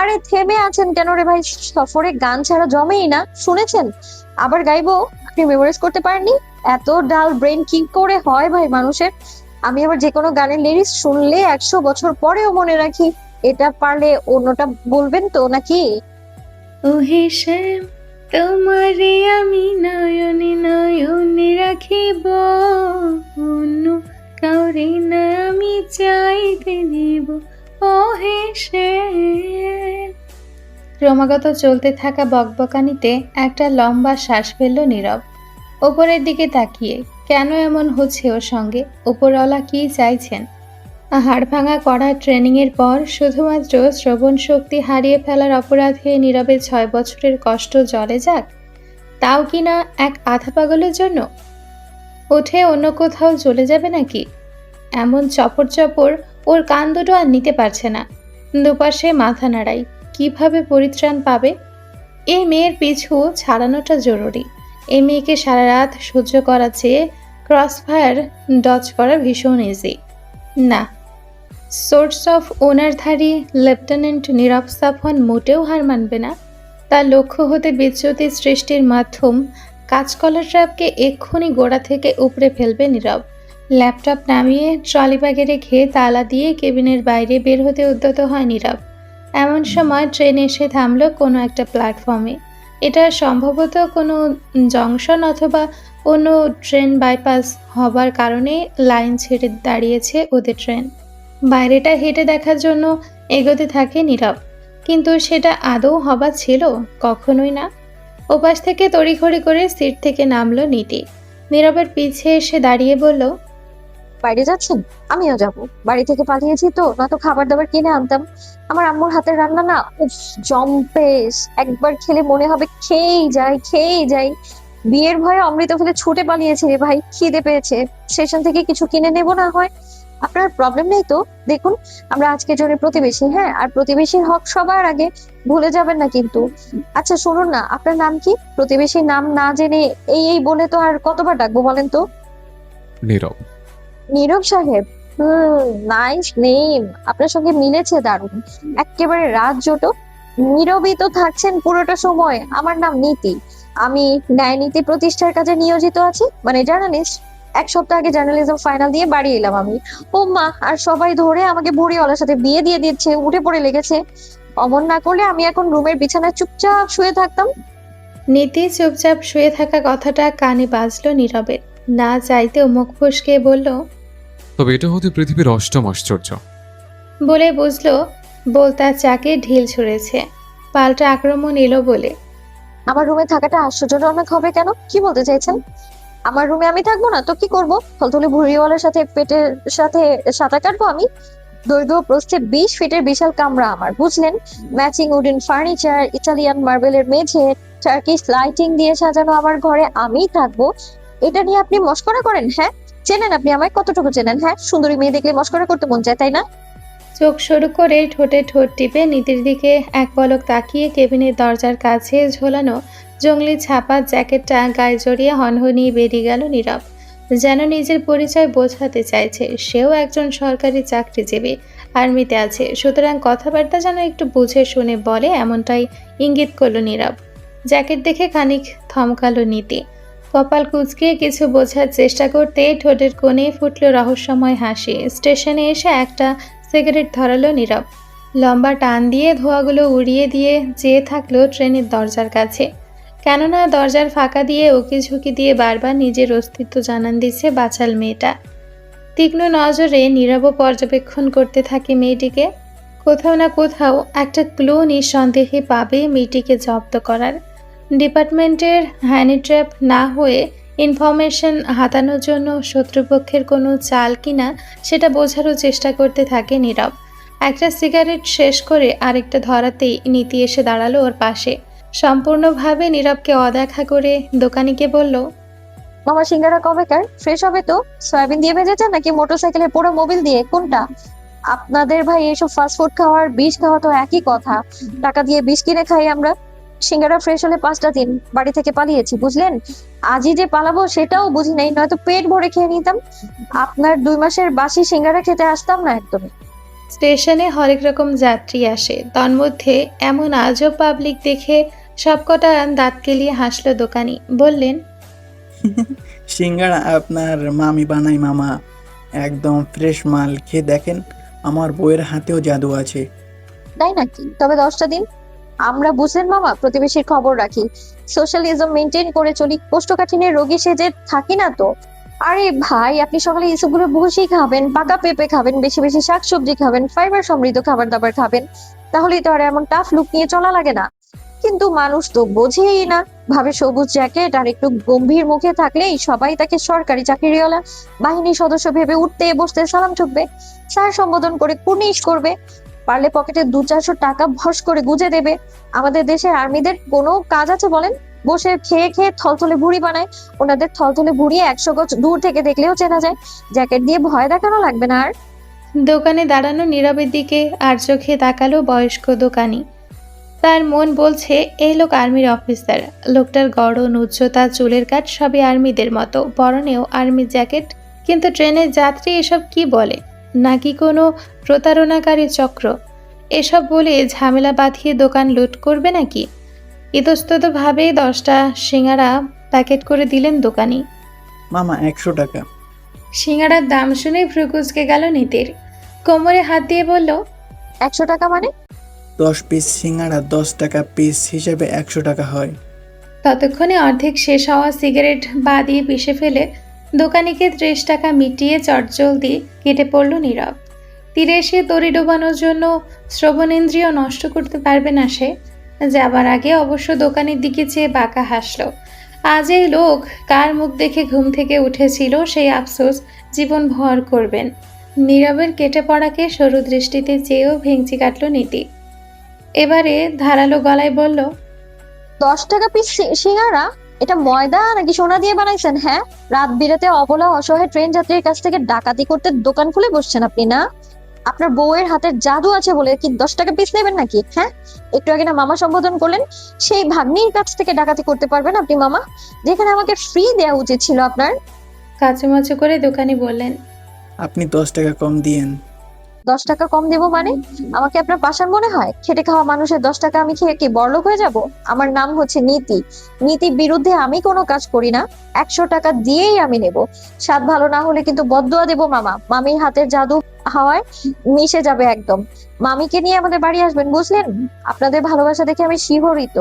Speaker 3: আরে থেমে আছেন কেন রে ভাই? সফরে গান ছাড়া জমেই না, শুনেছেন? আবার গাইবো, আপনি মেমোরাইজ করতে পারেননি? এত ডাল ব্রেন কি করে হয় ভাই মানুষের? আমি আবার যে কোনো গানের লিরিক্স শুনলে 100 বছর পরেও মনে রাখি। এটা পারলে অন্যটা বলবেন তো নাকি?
Speaker 1: ও হে শ্যাম, তোমারে আমি নয়নে নয়নে রাখিব, অন্য কাউরে না আমি চাইতে দিব, ও হে শ্যাম। ক্রমাগত চলতে থাকা বকবকানিতে একটা লম্বা শ্বাস ফেলল নীরব। ওপরের দিকে তাকিয়ে, কেন এমন হচ্ছে ওর সঙ্গে? ওপরওয়ালা কি চাইছেন? হাড়ভাঙা করা ট্রেনিংয়ের পর শুধুমাত্র শ্রবণ শক্তি হারিয়ে ফেলার অপরাধে নীরবে 6 বছরের কষ্ট জলে যাক, তাও কি না এক আধা পাগলের জন্য? উঠে অন্য কোথাও চলে যাবে নাকি? এমন চপর চপর ওর কান দুটো আর নিতে পারছে না। দুপাশে মাথা নাড়াই, কিভাবে পরিত্রাণ পাবে? এই মেয়ের পিছু ছাড়ানোটা জরুরি। এই মেয়েকে সারা রাত সহ্য করা চেয়ে ক্রসফায়ার ডজ করা ভীষণ ইজি। না, সোর্স অফ ওনারধারী লেফটেন্যান্ট নীরব সাফওয়ান মোটেও হার মানবে না। তার লক্ষ্য হতে বিচ্যুতি সৃষ্টির মাধ্যম কাঁচকলা ট্র্যাপকে এক্ষুনি গোড়া থেকে উপড়ে ফেলবে নীরব। ল্যাপটপ নামিয়ে ট্রলি ব্যাগে রেখে তালা দিয়ে কেবিনের বাইরে বের হতে উদ্যত হয় নীরব। এমন সময় ট্রেন এসে থামল কোনো একটা প্ল্যাটফর্মে। এটা সম্ভবত কোনো জংশন অথবা অন্য ট্রেন বাইপাস হবার কারণে লাইন ছেড়ে দাঁড়িয়েছে ওদের ট্রেন। বাইরেটা হেঁটে দেখার জন্য এগোতে থাকে নীরব, কিন্তু সেটা আদৌ হবার ছিল? কখনোই না। ওপাশ থেকে তড়িঘড়ি করে সিট থেকে নামলো নীতি। নীরবের পিছে এসে দাঁড়িয়ে বলল,
Speaker 3: বাইরে যাচ্ছেন? আমিও যাব। বাড়ি থেকে পাঠিয়েছি তো, নয়তো খাবার দাবার কিনে আনতাম। আমার আম্মুর হাতের রান্না না, উফ জম্পেশ। একবার খেলে মনে হবে খেয়েই যাই খেয়েই যাই। বিয়ের ভয়ে অমৃত ফেলে ছুটে পালিয়েছে রে ভাই, খিদে পেয়েছে। স্টেশন থেকে কিছু কিনে নেব না হয়। আপনার প্রবলেম নেই তো? দেখুন, আমরা আজকের জন্য প্রতিবেশী, হ্যাঁ? আর প্রতিবেশীর হক সবার আগে, ভুলে যাবেন না কিন্তু। আচ্ছা শুনুন না, আপনার নাম কি? প্রতিবেশীর নাম না জেনে এই এই বলে তো আর কতবার ডাকবো বলেন তো?
Speaker 2: নীরব।
Speaker 3: নীরব সাহেব, নাইস নেম, আপনার সঙ্গে মিলেছে দারুণ। একেবারে রাত জোটো। নীরবই তো থাকছেন পুরোটা সময়। আমার নাম নীতি। আমি ন্যায় নীতি প্রতিষ্ঠার কাজে নিয়োজিত আছি, মানে জার্নালিস্ট। 1 সপ্তাহ আগে জার্নালিজম ফাইনাল দিয়ে বাড়ি এলাম আমি। ও মা, আর সবাই ধরে আমাকে বুড়িওয়ালার সাথে বিয়ে দিয়ে দিচ্ছে, উঠে পড়ে লেগেছে। অমন না করলে আমি এখন রুমের বিছানায় চুপচাপ শুয়ে থাকতাম।
Speaker 1: নীতি চুপচাপ শুয়ে থাকা কথাটা কানে বাজলো নীরবের। না চাইতেও মুখ ফসকে বলল,
Speaker 2: তবে এটা হতে পৃথিবীর অষ্টম আশ্চর্য।
Speaker 1: বলে বুঝলো বলতা চাকে ঢিল ছুঁড়েছে। পাল্টা আক্রমণ এলো বলে,
Speaker 3: আমার রুমে থাকাটা আশ্চর্যজনক হবে কেন? কি বলতে চাইছেন? আমার রুমে আমি থাকবো না তো কি করব? থলথলে ভুঁড়িওয়ালার সাথে পেটের সাথে সাঁতার কাটবো আমি? দৈর্ঘ্য প্রস্থে 20 ফিটের বিশাল কামরা আমার, বুঝলেন? ম্যাচিং উডেন ফার্নিচার, ইটালিয়ান মার্বেলের মেঝে, টার্কিশ লাইটিং দিয়ে সাজানো আমার ঘরে আমিই থাকবো। এটা নিয়ে আপনি মস্করা করেন? হ্যাঁ, চেনেন আপনি আমায়? কতটুকু চেনেন? হ্যাঁ, সুন্দরী মেয়ে দেখলে মস্করা করতে মন চায়, তাই না?
Speaker 1: চোখ সরু করে ঠোঁটে ঠোঁট টিপে নীতির দিকে এক পলক তাকিয়ে কেবিনের দরজার কাছে ঝোলানো জঙ্গলি ছাপা জ্যাকেটটা গায়ে জড়িয়ে হনহনিয়ে বেরিয়ে গেল নীরব। যেন নিজের পরিচয় বোঝাতে চাইছে সেও একজন সরকারি চাকরিজীবী, আর্মিতে আছে, সুতরাং কথাবার্তা যেন একটু বুঝে শুনে বলে এমনটাই ইঙ্গিত করল নীরব। জ্যাকেট দেখে খানিক থমকালো নীতি। কপাল কুঁচকে কিছু বোঝার চেষ্টা করতে ঠোঁটের কোণে ফুটল রহস্যময় হাসি। স্টেশনে এসে একটা সিগারেট ধরালো নীরব। লম্বা টান দিয়ে ধোঁয়াগুলো উড়িয়ে দিয়ে যেয়ে থাকলো ট্রেনের দরজার কাছে। কেননা দরজার ফাঁকা দিয়ে উকি ঝুঁকি দিয়ে বারবার নিজের অস্তিত্ব জানান দিচ্ছে বাচাল মেয়েটা। তীক্ষ্ণ নজরে নীরব পর্যবেক্ষণ করতে থাকে মেয়েটিকে। কোথাও না কোথাও একটা ক্লু নিঃসন্দেহে পাবে মেয়েটিকে জব্দ করার। ডিপার্টমেন্টের হ্যানি ট্র্যাপ না হয়ে ইনফরমেশন হাতানোর জন্য শত্রুপক্ষের কোনো চাল কিনা সেটা বোঝারও চেষ্টা করতে থাকে নীরব। একটা সিগারেট শেষ করে আরেকটা ধরাতেই নীতি এসে দাঁড়ালো ওর পাশে। সম্পূর্ণভাবে নীরবকে অদেখা করে দোকানিকে বলল,
Speaker 3: মামা, সিঙ্গারা কবেকার? ফ্রেশ হবে তো? সয়াবিন দিয়ে ভেজেছেন নাকি মোটরসাইকেলের পোড়া মোবিল দিয়ে? কোনটা? আপনাদের ভাই এইসব ফাস্ট ফুড খাওয়ার বিষ খাওয়া তো একই কথা। টাকা দিয়ে বিষ কিনে খাই আমরা। সিঙ্গারা ফ্রেশ হলে 5টা দিন বাড়ি থেকে পালিয়েছি, বুঝলেন? আজই যে পালাবো সেটাও বুঝি নাই, নয়তো পেট ভরে খেয়ে নিতাম। আপনার 2 মাসের বাসি সিঙ্গারা খেতে আসতাম না একদমই।
Speaker 1: স্টেশনে হরেক রকম যাত্রী আসে, তন্মধ্যে এমন আজব পাবলিক দেখে সবকটা দাঁত কেলিয়ে হাসলো দোকানি। বললেন,
Speaker 7: সিঙ্গারা আপনার মামি বানাই মামা, একদম ফ্রেশ মাল। খেয়ে দেখেন, আমার বইয়ের হাতেও জাদু আছে।
Speaker 3: তাই নাকি? তবে 10টা দিন। আমরা বুঝলেন মামা প্রতিবেশীর খবর রাখি, সোশ্যালিজম মেনটেন করে চলি, কোষ্ঠকাঠিন্যের রোগী সেজে থাকি না তো। আরে ভাই, আপনি সকালে এসবগুলো বসেই খাবেন, পাকা পেঁপে খাবেন, বেশি বেশি শাকসবজি খাবেন, ফাইবার সমৃদ্ধ খাবার দাবার খাবেন, তাহলেই তো আর এমন টাফ লুক নিয়ে চলা লাগে না। কিন্তু মানুষ তো বোঝেই না, ভাবে সবুজ জ্যাকেট আর একটু গম্ভীর মুখে থাকলেই সবাই তাকে সরকারি চাকরিওয়ালা বাহিনীর সদস্য ভেবে উঠতে বসতে সালাম ঠুকবে, স্যার সম্বোধন করে কুর্নিশ করবে, পারলে পকেটে 200-400 টাকা ভস করে গুজে দেবে। আমাদের দেশের আর্মিদের কোনো কাজ আছে বলেন? বসে খেয়ে খেয়ে থলথলে ভুঁড়ি বানায়। ওনাদের থলথলে ভুঁড়ি 100 গজ দূর থেকে দেখলেও চেনা যায়। জ্যাকেট দিয়ে ভয় দেখানো লাগবে না আর।
Speaker 1: দোকানে দাঁড়ানো নীরবের দিকে আর চোখে তাকালো বয়স্ক দোকানি। তার মন বলছে এই লোক আর্মির অফিসার। লোকটার গড়ন, উচ্চতা, চুলের কাট সবই আর্মিদের মতো, পরনেও আর্মির জ্যাকেট। কিন্তু ট্রেনের যাত্রী এসব কি বলে? নাকি কোনো প্রতারণাকারী চক্র? এসব বলে ঝামেলা বাঁধিয়ে দোকান লুট করবে নাকি? ইতস্ততভাবে 10টা সিঙ্গারা প্যাকেট করে দিলেন দোকানি।
Speaker 7: মামা 100 টাকা।
Speaker 1: সিঙ্গারার দাম শুনে ভ্রু কুঁচকে গেল নীতির। কোমরে হাত দিয়ে বলল,
Speaker 3: 100 টাকা মানে?
Speaker 7: 10 পিস সিঙ্গারা 10 টাকা পিস হিসেবে 100 টাকা হয়।
Speaker 1: ততক্ষণে অর্ধেক শেষ হওয়া সিগারেট বা দিয়ে পিষে ফেলে দোকানিকে 30 টাকা মিটিয়ে চটজলদি কেটে পড়ল নীরব। তীরে এসে তরি ডোবানোর জন্য শ্রবণেন্দ্রিয় নষ্ট করতে পারবে না সে। যাবার আগে অবশ্য দোকানের দিকে চেয়ে বাঁকা হাসল। আজ এই লোক কার মুখ দেখে ঘুম থেকে উঠেছিল সেই আফসোস জীবন ভর করবেন। নীরবের কেটে পড়াকে সরু দৃষ্টিতে চেয়েও ভেঙচি কাটল নীতি। এবারে ধারালো গলায় বলল,
Speaker 3: 10 টাকা পিস সিঙ্গারা? এটা ময়দা নাকি সোনা দিয়ে বানাইছেন? হ্যাঁ, রাত বিরাতে অবলা অসহায় ট্রেন যাত্রীর কাছ থেকে ডাকাতি করতে দোকান খুলে বসছেন আপনি না? আপনার বউয়ের হাতের জাদু আছে বলে কি 10 টাকা পিস নেবেন নাকি? হ্যাঁ, একটু আগে না মামা সম্বোধন করলেন, সেই ভাগ্নির কাছ থেকে ডাকাতি করতে পারবেন আপনি মামা, যেখানে আমাকে ফ্রি দেওয়া উচিত ছিল আপনার।
Speaker 1: কাচুমাচু করে দোকানি বললেন,
Speaker 7: আপনি 10 টাকা কম দিয়েন।
Speaker 3: 10 টাকা কম দেবো মানে? আমাকে আপনার পাষাণ মনে হয়? খেটে খাওয়া মানুষের 10 টাকা আমি খেয়ে কি বড়লোক হয়ে যাব? আমার নাম হচ্ছে নীতি। নীতির বিরুদ্ধে আমি কোনো কাজ করি না। 100 টাকা দিয়েই আমি নেব। স্বাদ ভালো না হলে কিন্তু বদদোয়া দেবো মামা। মামির হাতের জাদু হাওয়ায় মিশে যাবে একদম। মামিকে নিয়ে আমাদের বাড়ি আসবেন, বুঝলেন? আপনাদের ভালোবাসা দেখে আমি শিহরিত।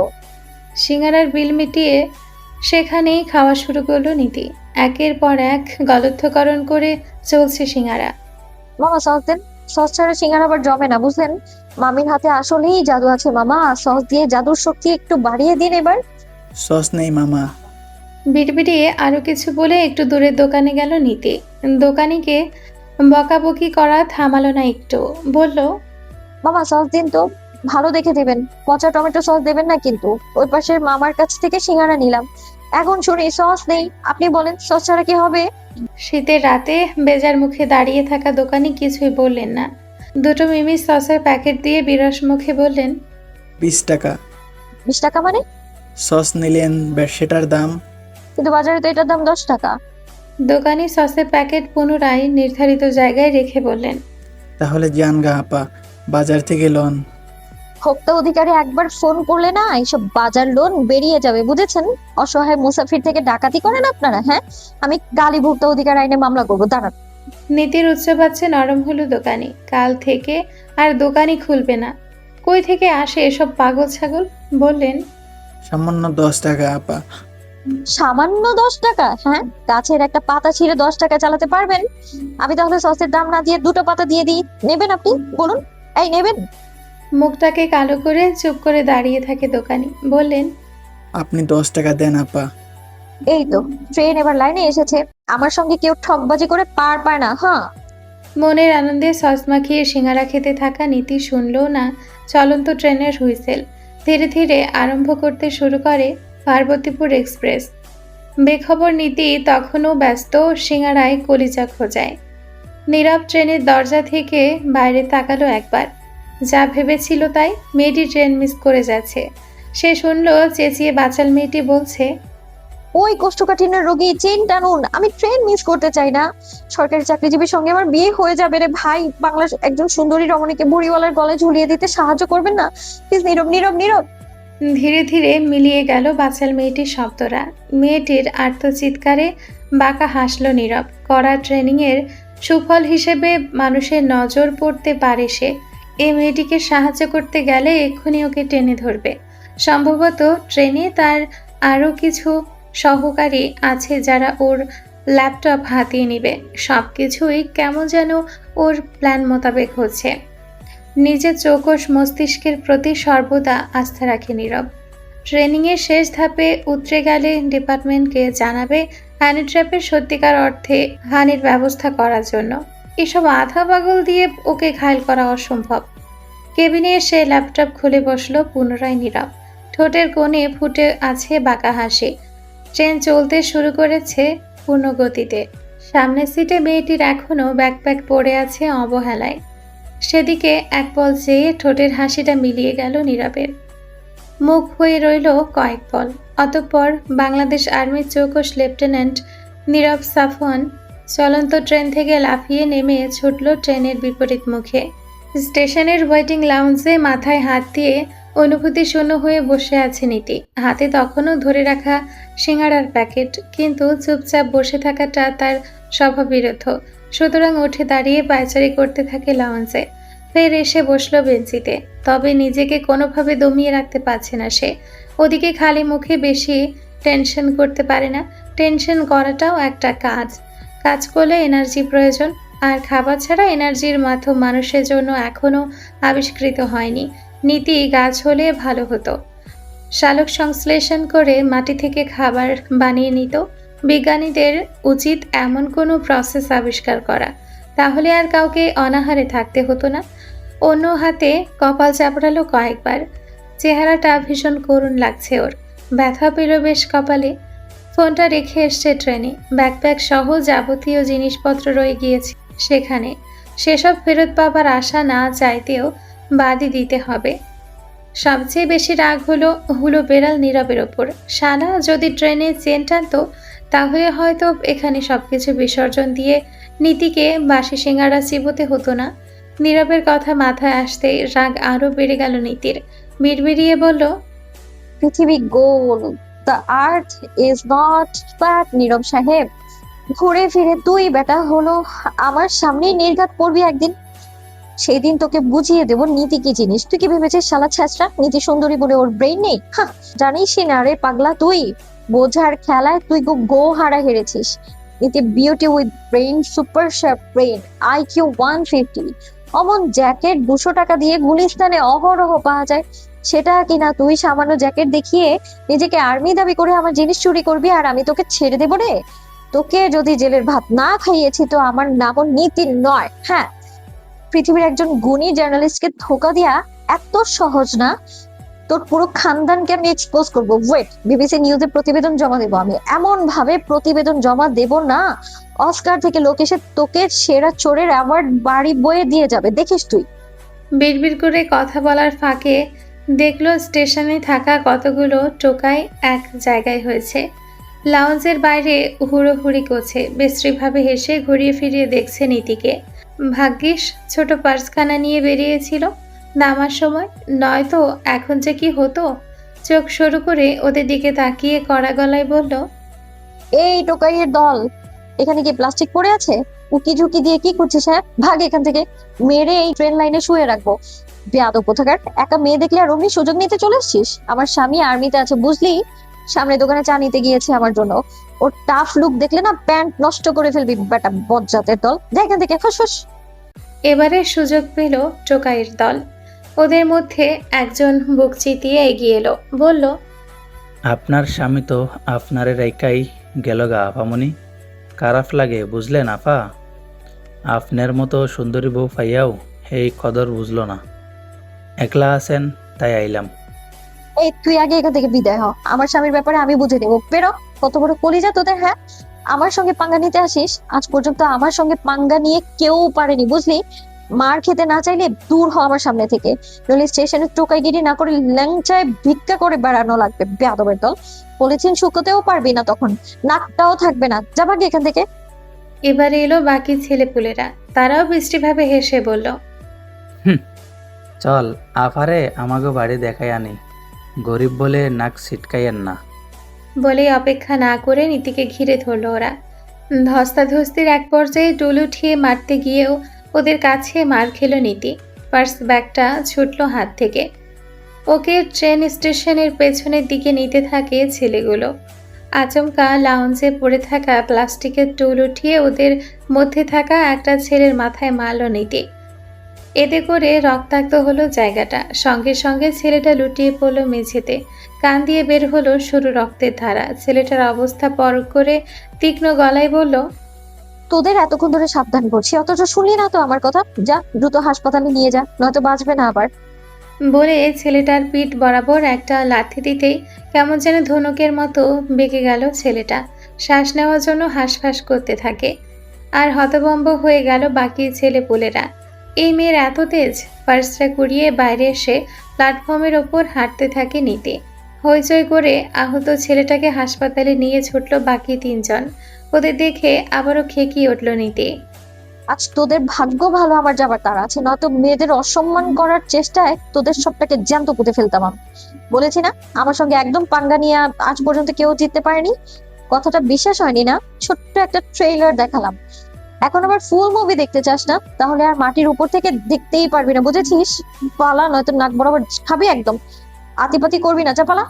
Speaker 1: সিঙ্গারার বিল মিটিয়ে সেখানেই খাওয়া শুরু করলো নীতি। একের পর এক গলত্থকরণ করে চলছে সিঙ্গারা।
Speaker 3: মামা সস দেন। সস ছাড়া সিঙ্গারা আবার জমে না, বুঝলেন? মামির হাতে আসলেই জাদু আছে মামা। সস দিয়ে জাদুর শক্তি একটু বাড়িয়ে দিন এবার।
Speaker 7: সস নেই মামা।
Speaker 1: বিড়বিড়িয়ে আরো কিছু বলে একটু দূরের দোকানে গেল নীতি। দোকানিকে বকাবকি করা থামালো না একটু। বলল,
Speaker 3: মামা সস দিন তো, ভালো দেখে দেবেন। পচা টমেটো সস দেবেন না কিন্তু। ওই পাশের মামার কাছ থেকে সিঙ্গারা নিলাম, এখন শুনি সস নেই। আপনি বলেন সস ছাড়া কি হবে?
Speaker 1: শীতের রাতে বেজার মুখে দাঁড়িয়ে থাকা দোকানি কিছুই বললেন না। দুটো মিমি সসের প্যাকেট দিয়ে বিরস মুখে বললেন,
Speaker 7: 20 টাকা।
Speaker 3: 20 টাকা মানে?
Speaker 7: সস নিলেন সেটার দাম।
Speaker 3: কিন্তু বাজারে তো এটার দাম 10 টাকা।
Speaker 1: দোকানি সসের প্যাকেট পুনরায় নির্ধারিত জায়গায় রেখে বললেন,
Speaker 7: তাহলে যান গা আপা, বাজার থেকে লন।
Speaker 3: ভোক্তা অধিকারে একবার ফোন করলে না এইসব বাজার লোন বেরিয়ে যাবে, বুঝেছেন? অসহায় মুসাফির থেকে ডাকাতি করেন আপনারা, হ্যাঁ? আমি কালই ভোক্তা অধিকার আইনে মামলা করবো, দাঁড়ান।
Speaker 1: নীতির উচ্চবাচ্চে নরম হলো দোকানি। কাল থেকে আর দোকানই খুলবে না। কই থেকে আসে এসব পাগল ছাগল? বললেন,
Speaker 7: সামান্য 10 টাকা আপা।
Speaker 3: সামান্য 10 টাকা? হ্যাঁ, গাছের একটা পাতা ছিঁড়ে 10 টাকা চালাতে পারবেন? আমি তাহলে সসের দাম না দিয়ে দুটো পাতা দিয়ে দিই। নেবেন আপনি? বলুন, এই নেবেন?
Speaker 1: মুখটাকে কালো করে চুপ করে দাঁড়িয়ে থাকে দোকানি। বললেন,
Speaker 7: আপনি 10 টাকা দেন আপা।
Speaker 3: এই তো ট্রেন এবার লাইনে এসেছে। আমার সঙ্গে কেউ ঠকবাজি করে পার পায় না, হ্যাঁ?
Speaker 1: মনের আনন্দে সস মাখিয়ে সিঙ্গারা খেতে থাকা নীতি শুনল না চলন্ত ট্রেনের হুইসেল। ধীরে ধীরে আরম্ভ করতে শুরু করে পার্বতীপুর এক্সপ্রেস। বেখবর নীতি তখনও ব্যস্ত সিঙ্গারায় কলিজা খোঁজায়। নীরব ট্রেনের দরজা থেকে বাইরে তাকালো একবার। যা ভেবেছিল তাই, মেয়েটি ট্রেন মিস করে যাচ্ছে। সে শুনল চেঁচিয়ে বাচাল মেয়েটি বলছে,
Speaker 3: ওই কোষ্ঠকাঠিন্যের রোগী, চেন টানুন, আমি ট্রেন মিস করতে চাই না। সরকারি চাকরিজীবীর সঙ্গে আমার বিয়ে হয়ে যাবে রে ভাই। বাংলার একজন সুন্দরী রমণীকে বুড়িওয়ালার গলায় ঝুলিয়ে দিতে সাহায্য করবেন না প্লিজ? নীরব নীরব নীরব।
Speaker 1: ধীরে ধীরে মিলিয়ে গেল বাচাল মেয়েটির শব্দরা। মেয়েটির আর্তচিৎকারে বাঁকা হাসল নীরব। কড়া ট্রেনিংয়ের সুফল হিসেবে মানুষের নজর পড়তে পারে সে। এই মেয়েটিকে সাহায্য করতে গেলে এক্ষুনি ওকে টেনে ধরবে। সম্ভবত ট্রেনে তার আরও কিছু সহকারী আছে যারা ওর ল্যাপটপ হাতিয়ে নেবে। সব কিছুই কেমন যেন ওর প্ল্যান মোতাবেক হচ্ছে। নিজের চৌকস মস্তিষ্কের প্রতি সর্বদা আস্থা রাখে নীরব। ট্রেনিংয়ের শেষ ধাপে উতরে গেলে ডিপার্টমেন্টকে জানাবে হানি ট্র্যাপের সত্যিকার অর্থে হানির ব্যবস্থা করার জন্য। এসব আধা পাগল দিয়ে ওকে ঘায়ল করা অসম্ভব। কেবিনে এসে ল্যাপটপ খুলে বসলো পুনরায় নীরব। ঠোঁটের কোণে ফুটে আছে বাঁকা হাসি। ট্রেন চলতে শুরু করেছে পূর্ণ গতিতে। সামনের সিটে মেয়েটির এখনও ব্যাকপ্যাক পড়ে আছে অবহেলায়। সেদিকে এক পল চেয়ে ঠোঁটের হাসিটা মিলিয়ে গেল নীরবের। মুখ হয়ে রইল কয়েক পল। অতঃপর বাংলাদেশ আর্মির চৌকস লেফটেন্যান্ট নীরব সাফওয়ান চলন্ত ট্রেন থেকে লাফিয়ে নেমে ছুটল ট্রেনের বিপরীত মুখে। স্টেশনের ওয়েটিং লাউঞ্জে মাথায় হাত দিয়ে অনুভূতি শূন্য হয়ে বসে আছে নীতি। হাতে তখনও ধরে রাখা সিঙ্গারার প্যাকেট, কিন্তু চুপচাপ বসে থাকাটা তার স্বভাববিরুদ্ধ। সুতরাং উঠে দাঁড়িয়ে পায়চারি করতে থাকে লাউঞ্জে। ফের এসে বসলো বেঞ্চিতে। তবে নিজেকে কোনোভাবে দমিয়ে রাখতে পারছে না সে। ওদিকে খালি মুখে বেশি টেনশন করতে পারে না। টেনশন করাটাও একটা কাজ। কাজ করলে এনার্জি প্রয়োজন, আর খাবার ছাড়া এনার্জির মাধ্যম মানুষের জন্য এখনও আবিষ্কৃত হয়নি। নীতি গাছ হলে ভালো হতো। সালোক সংশ্লেষণ করে মাটি থেকে খাবার বানিয়ে নিত। বিজ্ঞানীদের উচিত এমন কোনো প্রসেস আবিষ্কার করা, তাহলে আর কাউকে অনাহারে থাকতে হতো না। অন্য হাতে কপাল চাপড়ালো কয়েকবার। চেহারাটা ভীষণ করুণ লাগছে ওর। ব্যথা পেল বেশ কপালে। ফোনটা রেখে এসছে ট্রেনে। ব্যাকপ্যাক সহ যাবতীয় জিনিসপত্র রয়ে গিয়েছে সেখানে। সেসব ফেরত পাবার আশা না চাইতেও বাদই দিতে হবে। সবচেয়ে বেশি রাগ হলো বেড়াল নীরবের ওপর। শালা যদি ট্রেনে চেন টানতো তাহলে হয়তো এখানে সবকিছু বিসর্জন দিয়ে নীতিকে বাসি সিঙ্গারা চিবোতে হতো না। নীরবের কথা মাথায় আসতেই রাগ আরো বেড়ে গেল নীতির। বিড়বিড়িয়ে বলল,
Speaker 3: পৃথিবী গোল, the earth is not flat. Nirab সাহেব, ঘুরে ফিরে তুই বেটা হলো আমার সামনেই নির্ঘাত পড়বি একদিন। সেই দিন তোকে বুঝিয়ে দেবো নীতি কি জিনিস। তুই কি ভেবেছিস শালা ছ্যাঁচড়া নীতি সুন্দরী বলে ওর ব্রেইন নেই? জানিসই না রে পাগলা তুই। বোঝার খেলায় তুই গো হারা হেরেছিস। নীতি beauty with brain, super sharp brain, IQ 150। অমন জ্যাকেট 200 টাকা দিয়ে গুলিস্তানে অহরহ পাওয়া যায়। সেটা কিনা তুই সামান্য জ্যাকেট দেখিয়ে নিজেকে আর্মি দাবি করে আমার জিনিস চুরি করবি, আর আমি তোকে ছেড়ে দেবো রে? তোকে যদি জেলের ভাত না খাইয়েছি তো আমার নামও নীতি নয়। হ্যাঁ, পৃথিবীর একজন গুণী জার্নালিস্টকে ধোকা দেয়া এত সহজ না। তোর পুরো খানদানকে আমি এক্সপোজ করবো। ওয়েট, বিবিসি নিউজে প্রতিবেদন জমা দেবো আমি। এমন ভাবে প্রতিবেদন জমা দেব না, অস্কার থেকে লোক এসে তোকে সেরা চোরের অ্যাওয়ার্ড বাড়ি বয়ে দিয়ে যাবে, দেখিস তুই।
Speaker 1: বিড়বিড় করে কথা বলার ফাঁকে দেখলো স্টেশনে থাকা কতগুলো টোকাই এক জায়গায় হয়েছে। লাউঞ্জের বাইরে হুড়োহুড়ি করছে। বিশ্রীভাবে হেসে ঘুরিয়ে ফিরিয়ে দেখছে নীতিকে। ভাগ্যিস ছোট পার্সখানা নিয়ে বেরিয়েছিল নামার সময়, নয়তো এখন যে কি হতো। চোখ সরু করে ওদের দিকে তাকিয়ে কড়া গলায় বলল,
Speaker 3: এই টোকাইয়ের দল, এখানে কি প্লাস্টিক পড়ে আছে? উকি ঝুঁকি দিয়ে কি করছিস? হ্যাঁ, ভাগ এখান থেকে, মেরে এই ট্রেন লাইনে শুয়ে রাখবো। বেয়াদব কোথাকার, একা মেয়ে দেখলে আর অমনি সুযোগ নিতে চলে এসছিস? আমার স্বামী আর্মিতে আছে বুঝলি, সামনে দোকানে চা নিতে গিয়েছে আমার জন্য। ওর টাফ লুক দেখলে না প্যান্ট নষ্ট করে ফেলবি বেটা বজ্জাতের দল। যা এখান থেকে, ফুস।
Speaker 1: এবারে সুযোগ পেল টোকাইয়ের দল। ওদের মধ্যে একজন বুক চিতিয়ে এগিয়ে এলো, বলল,
Speaker 8: আপনার স্বামী তো আপনারে রেখাই গেল গা আপামনি। খারাপ লাগে বুঝলেন আপা? আপনার মতো সুন্দরী বউ পাইয়াও এই কদর বুঝলো না। একলা আছেন তাই আইলাম।
Speaker 3: এই তুই আগে এখান থেকে বিদায় হ, আমার স্বামীর ব্যাপারে আমি বুঝে নেবো। বেরো, কত বড় কলিজা তোদের। হ্যাঁ, আমার সঙ্গে পাঙ্গা নিতে আসিস? আজ পর্যন্ত আমার সঙ্গে পাঙ্গা নিয়ে কেউ পারেনি বুঝলি। মার খেতে না চাইলে দূর হ আমার সামনে থেকে, নইলে স্টেশনে টোকাইগিরি না করে ল্যাংচায় ভিক্ষা করে বেড়ানো লাগবে বেয়াদবের দল। পলিথিন শুকোতেও পারবি না, তখন নাকটাও থাকবে না। যা ভাগ এখান থেকে।
Speaker 1: এবারে এলো বাকি ছেলেপুলেরা। তারাও বৃষ্টিভাবে হেসে বলল,
Speaker 8: চল আপারে আমাকে বাড়ি দেখাই আনি। গরিব বলে নাক ছিটকাইয়েন না।
Speaker 1: বলেই অপেক্ষা না করে নীতিকে ঘিরে ধরল ওরা। ধস্তাধস্তির এক পর্যায়ে টুল উঠিয়ে মারতে গিয়েও ওদের কাছে মার খেল নীতি। পার্স ব্যাগটা ছুটল হাত থেকে। ওকে ট্রেন স্টেশনের পেছনের দিকে নিতে থাকে ছেলেগুলো। আচমকা লাউঞ্জে পড়ে থাকা প্লাস্টিকের টুল উঠিয়ে ওদের মধ্যে থাকা একটা ছেলের মাথায় মারল নীতি। এতে করে রক্তাক্ত হলো জায়গাটা। সঙ্গে সঙ্গে ছেলেটা লুটিয়ে পড়ল মেঝেতে। কান দিয়ে বের হলো সরু রক্তের ধারা। ছেলেটার অবস্থা পরখ করে তীক্ষ্ণ গলায় বলল,
Speaker 3: তোদের এতক্ষণ ধরে সাবধান করছি, অথচ শুনলি না তো আমার কথা। যা দ্রুত হাসপাতালে নিয়ে যা, নয়তো বাঁচবে না আবার।
Speaker 1: বলে ছেলেটার পিঠ বরাবর একটা লাথি দিতেই কেমন যেন ধনুকের মতো বেঁকে গেল ছেলেটা। শ্বাস নেওয়ার জন্য হাঁসফাঁস করতে থাকে। আর হতভম্ব হয়ে গেল বাকি ছেলেপুলেরা। এই মেয়ের এত তেজ! পার্সটা কুড়িয়ে বাইরে এসে প্ল্যাটফর্মের ওপর হাঁটতে থাকে নীতি। হইচই করে আহত ছেলেটাকে হাসপাতালে নিয়ে ছুটল বাকি তিনজন। ওদের দেখে আবারও খেকিয়ে উঠল নীতি।
Speaker 3: আজ তোদের ভাগ্য ভালো আমার যাবার তার আছে, নয়তো মেয়েদের অসম্মান করার চেষ্টায় তোদের সবটাকে জ্যান্ত পুঁতে ফেলতাম আমি। বলেছি না, আমার সঙ্গে একদম পাঙ্গা নিয়ে আজ পর্যন্ত কেউ জিততে পারেনি। কথাটা বিশ্বাস হয়নি না? ছোট্ট একটা ট্রেইলার দেখালাম, এখন আবার ফুল মুভি দেখতে চাস না? তাহলে আর মাটির উপর থেকে দেখতেই পারবি না, বুঝেছিস? পালা, নয়তো নাক বরাবর খাবি একদম। আতিপাতি করবি না, যা পালা।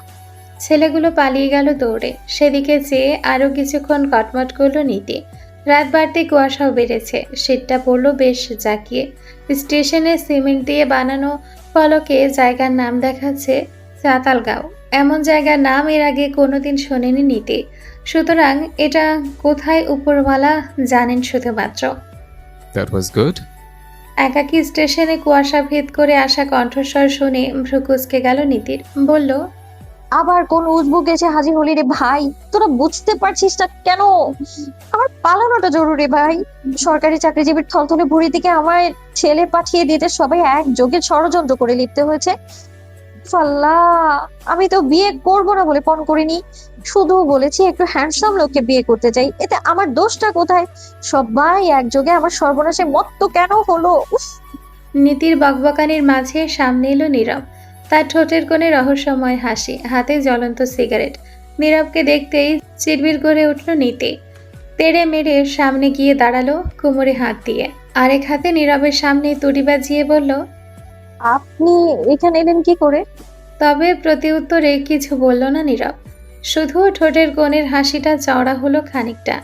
Speaker 1: ছেলেগুলো পালিয়ে গেল দৌড়ে। সেদিকে চেয়ে আরও কিছুক্ষণ কটমট করল নীতি। রাত বাড়তে কুয়াশাও বেড়েছে। শীতটা পড়ল বেশ জাঁকিয়ে। স্টেশনে সিমেন্ট দিয়ে বানানো ফলকে জায়গার নাম দেখাচ্ছে চাতালগাঁও। এমন জায়গার নাম এর আগে কোনোদিন শোনেনি নীতি। সুতরাং এটা কোথায় উপরওয়ালা জানেন শুধুমাত্র।
Speaker 2: That was good.
Speaker 1: একাকী স্টেশনে কুয়াশা ভেদ করে আসা কণ্ঠস্বর শুনে ভ্রু কুঁচকে গেল নীতির। বলল,
Speaker 3: আবার কোন উজবুক এসে হাজির হলি রে ভাই? তোরা বুঝতে পারছিস না কেন? আমার পালানোটা জরুরি ভাই। সরকারি চাকরিজীবীর থলথলে ভুঁড়ি থেকে আমার ছেলে পাঠিয়ে দিতে সবাই একযোগে ষড়যন্ত্র করে লিপ্ত হয়েছে। আল্লাহ, আমি তো বিয়ে করব না বলে পণ করিনি, শুধু বলেছি একটু হ্যান্ডসাম লোককে বিয়ে করতে চাই। এতে আমার দোষটা কোথায়? সবাই একযোগে আমার সর্বনাশে মত্ত কেন হলো? উফ।
Speaker 1: নীতির বকবকানির মাঝে সামনে এলো নীরব। তার ঠোঁটের কোণে রহস্যময় হাসি, হাতে জ্বলন্ত সিগারেট। নীরবকে দেখতেই চিরবির করে উঠল নীতি। তেড়ে মেরে সামনে গিয়ে দাঁড়ালো কোমরে হাত দিয়ে, আরেক হাতে নীরবের সামনে তুড়ি বাজিয়ে বলল,
Speaker 3: আপনি এখানে এলেন কি করে?
Speaker 1: তবে প্রতিউত্তরে কিছু বলল না নীরব, শুধু ঠোঁটের কোণের হাসিটা চওড়া হলো খানিকটা।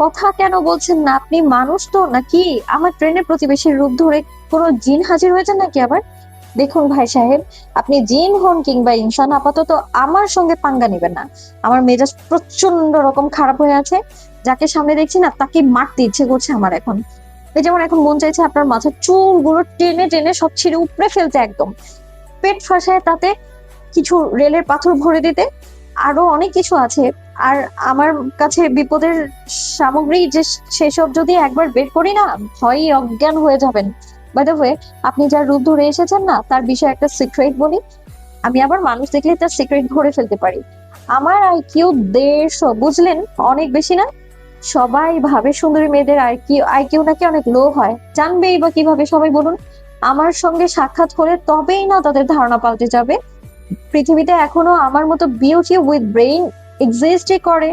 Speaker 3: কথা কেন বলছেন না? আপনি মানুষ তো নাকি আমার ট্রেনের প্রতিবেশীর রূপ ধরে কোনো জিন হাজির হয়েছেন নাকি আবার? দেখুন ভাই সাহেব, আপনি জিন হন কিংবা ইনসান, আপাতত আমার সঙ্গে পাঙ্গা নেবেন না। আমার মেজাজ প্রচন্ড রকম খারাপ হয়ে আছে। যাকে সামনে দেখছি না তাকে মারতে ইচ্ছে করছে আমার এখন। এই যেমন এখন মন চাইছে আপনার মাথার চুলগুলো টেনে টেনে সব ছিঁড়ে উপড়ে ফেলতে, একদম পেট ফাঁসায় তাতে কিছু রেলের পাথর ভরে দিতে। আরো অনেক কিছু আছে। আর আমার কাছে বিপদের সামগ্রী যে সেসব যদি একবার বের করি না, ভয়ই অজ্ঞান হয়ে যাবেন। বাই দ্য ওয়ে, আপনি যার রূপ ধরে এসেছেন না তার বিষয়ে একটা সিক্রেট বলি। আমি আবার মানুষ দেখলে তার সিক্রেট ধরে ফেলতে পারি। আমার আইকিউ 150, বুঝলেন? অনেক বেশি না? সবাই ভাবে সুন্দরী মেয়েদের আইকিউ নাকি অনেক লো হয়। জানবেই বা কিভাবে সবাই বলুন? আমার সঙ্গে সাক্ষাৎ হলে তবেই না তাদের ধারণা পাল্টে যাবে। পৃথিবীতে এখনো আমার মতো বিউটি উইথ ব্রেইন এক্সিস্টই করে।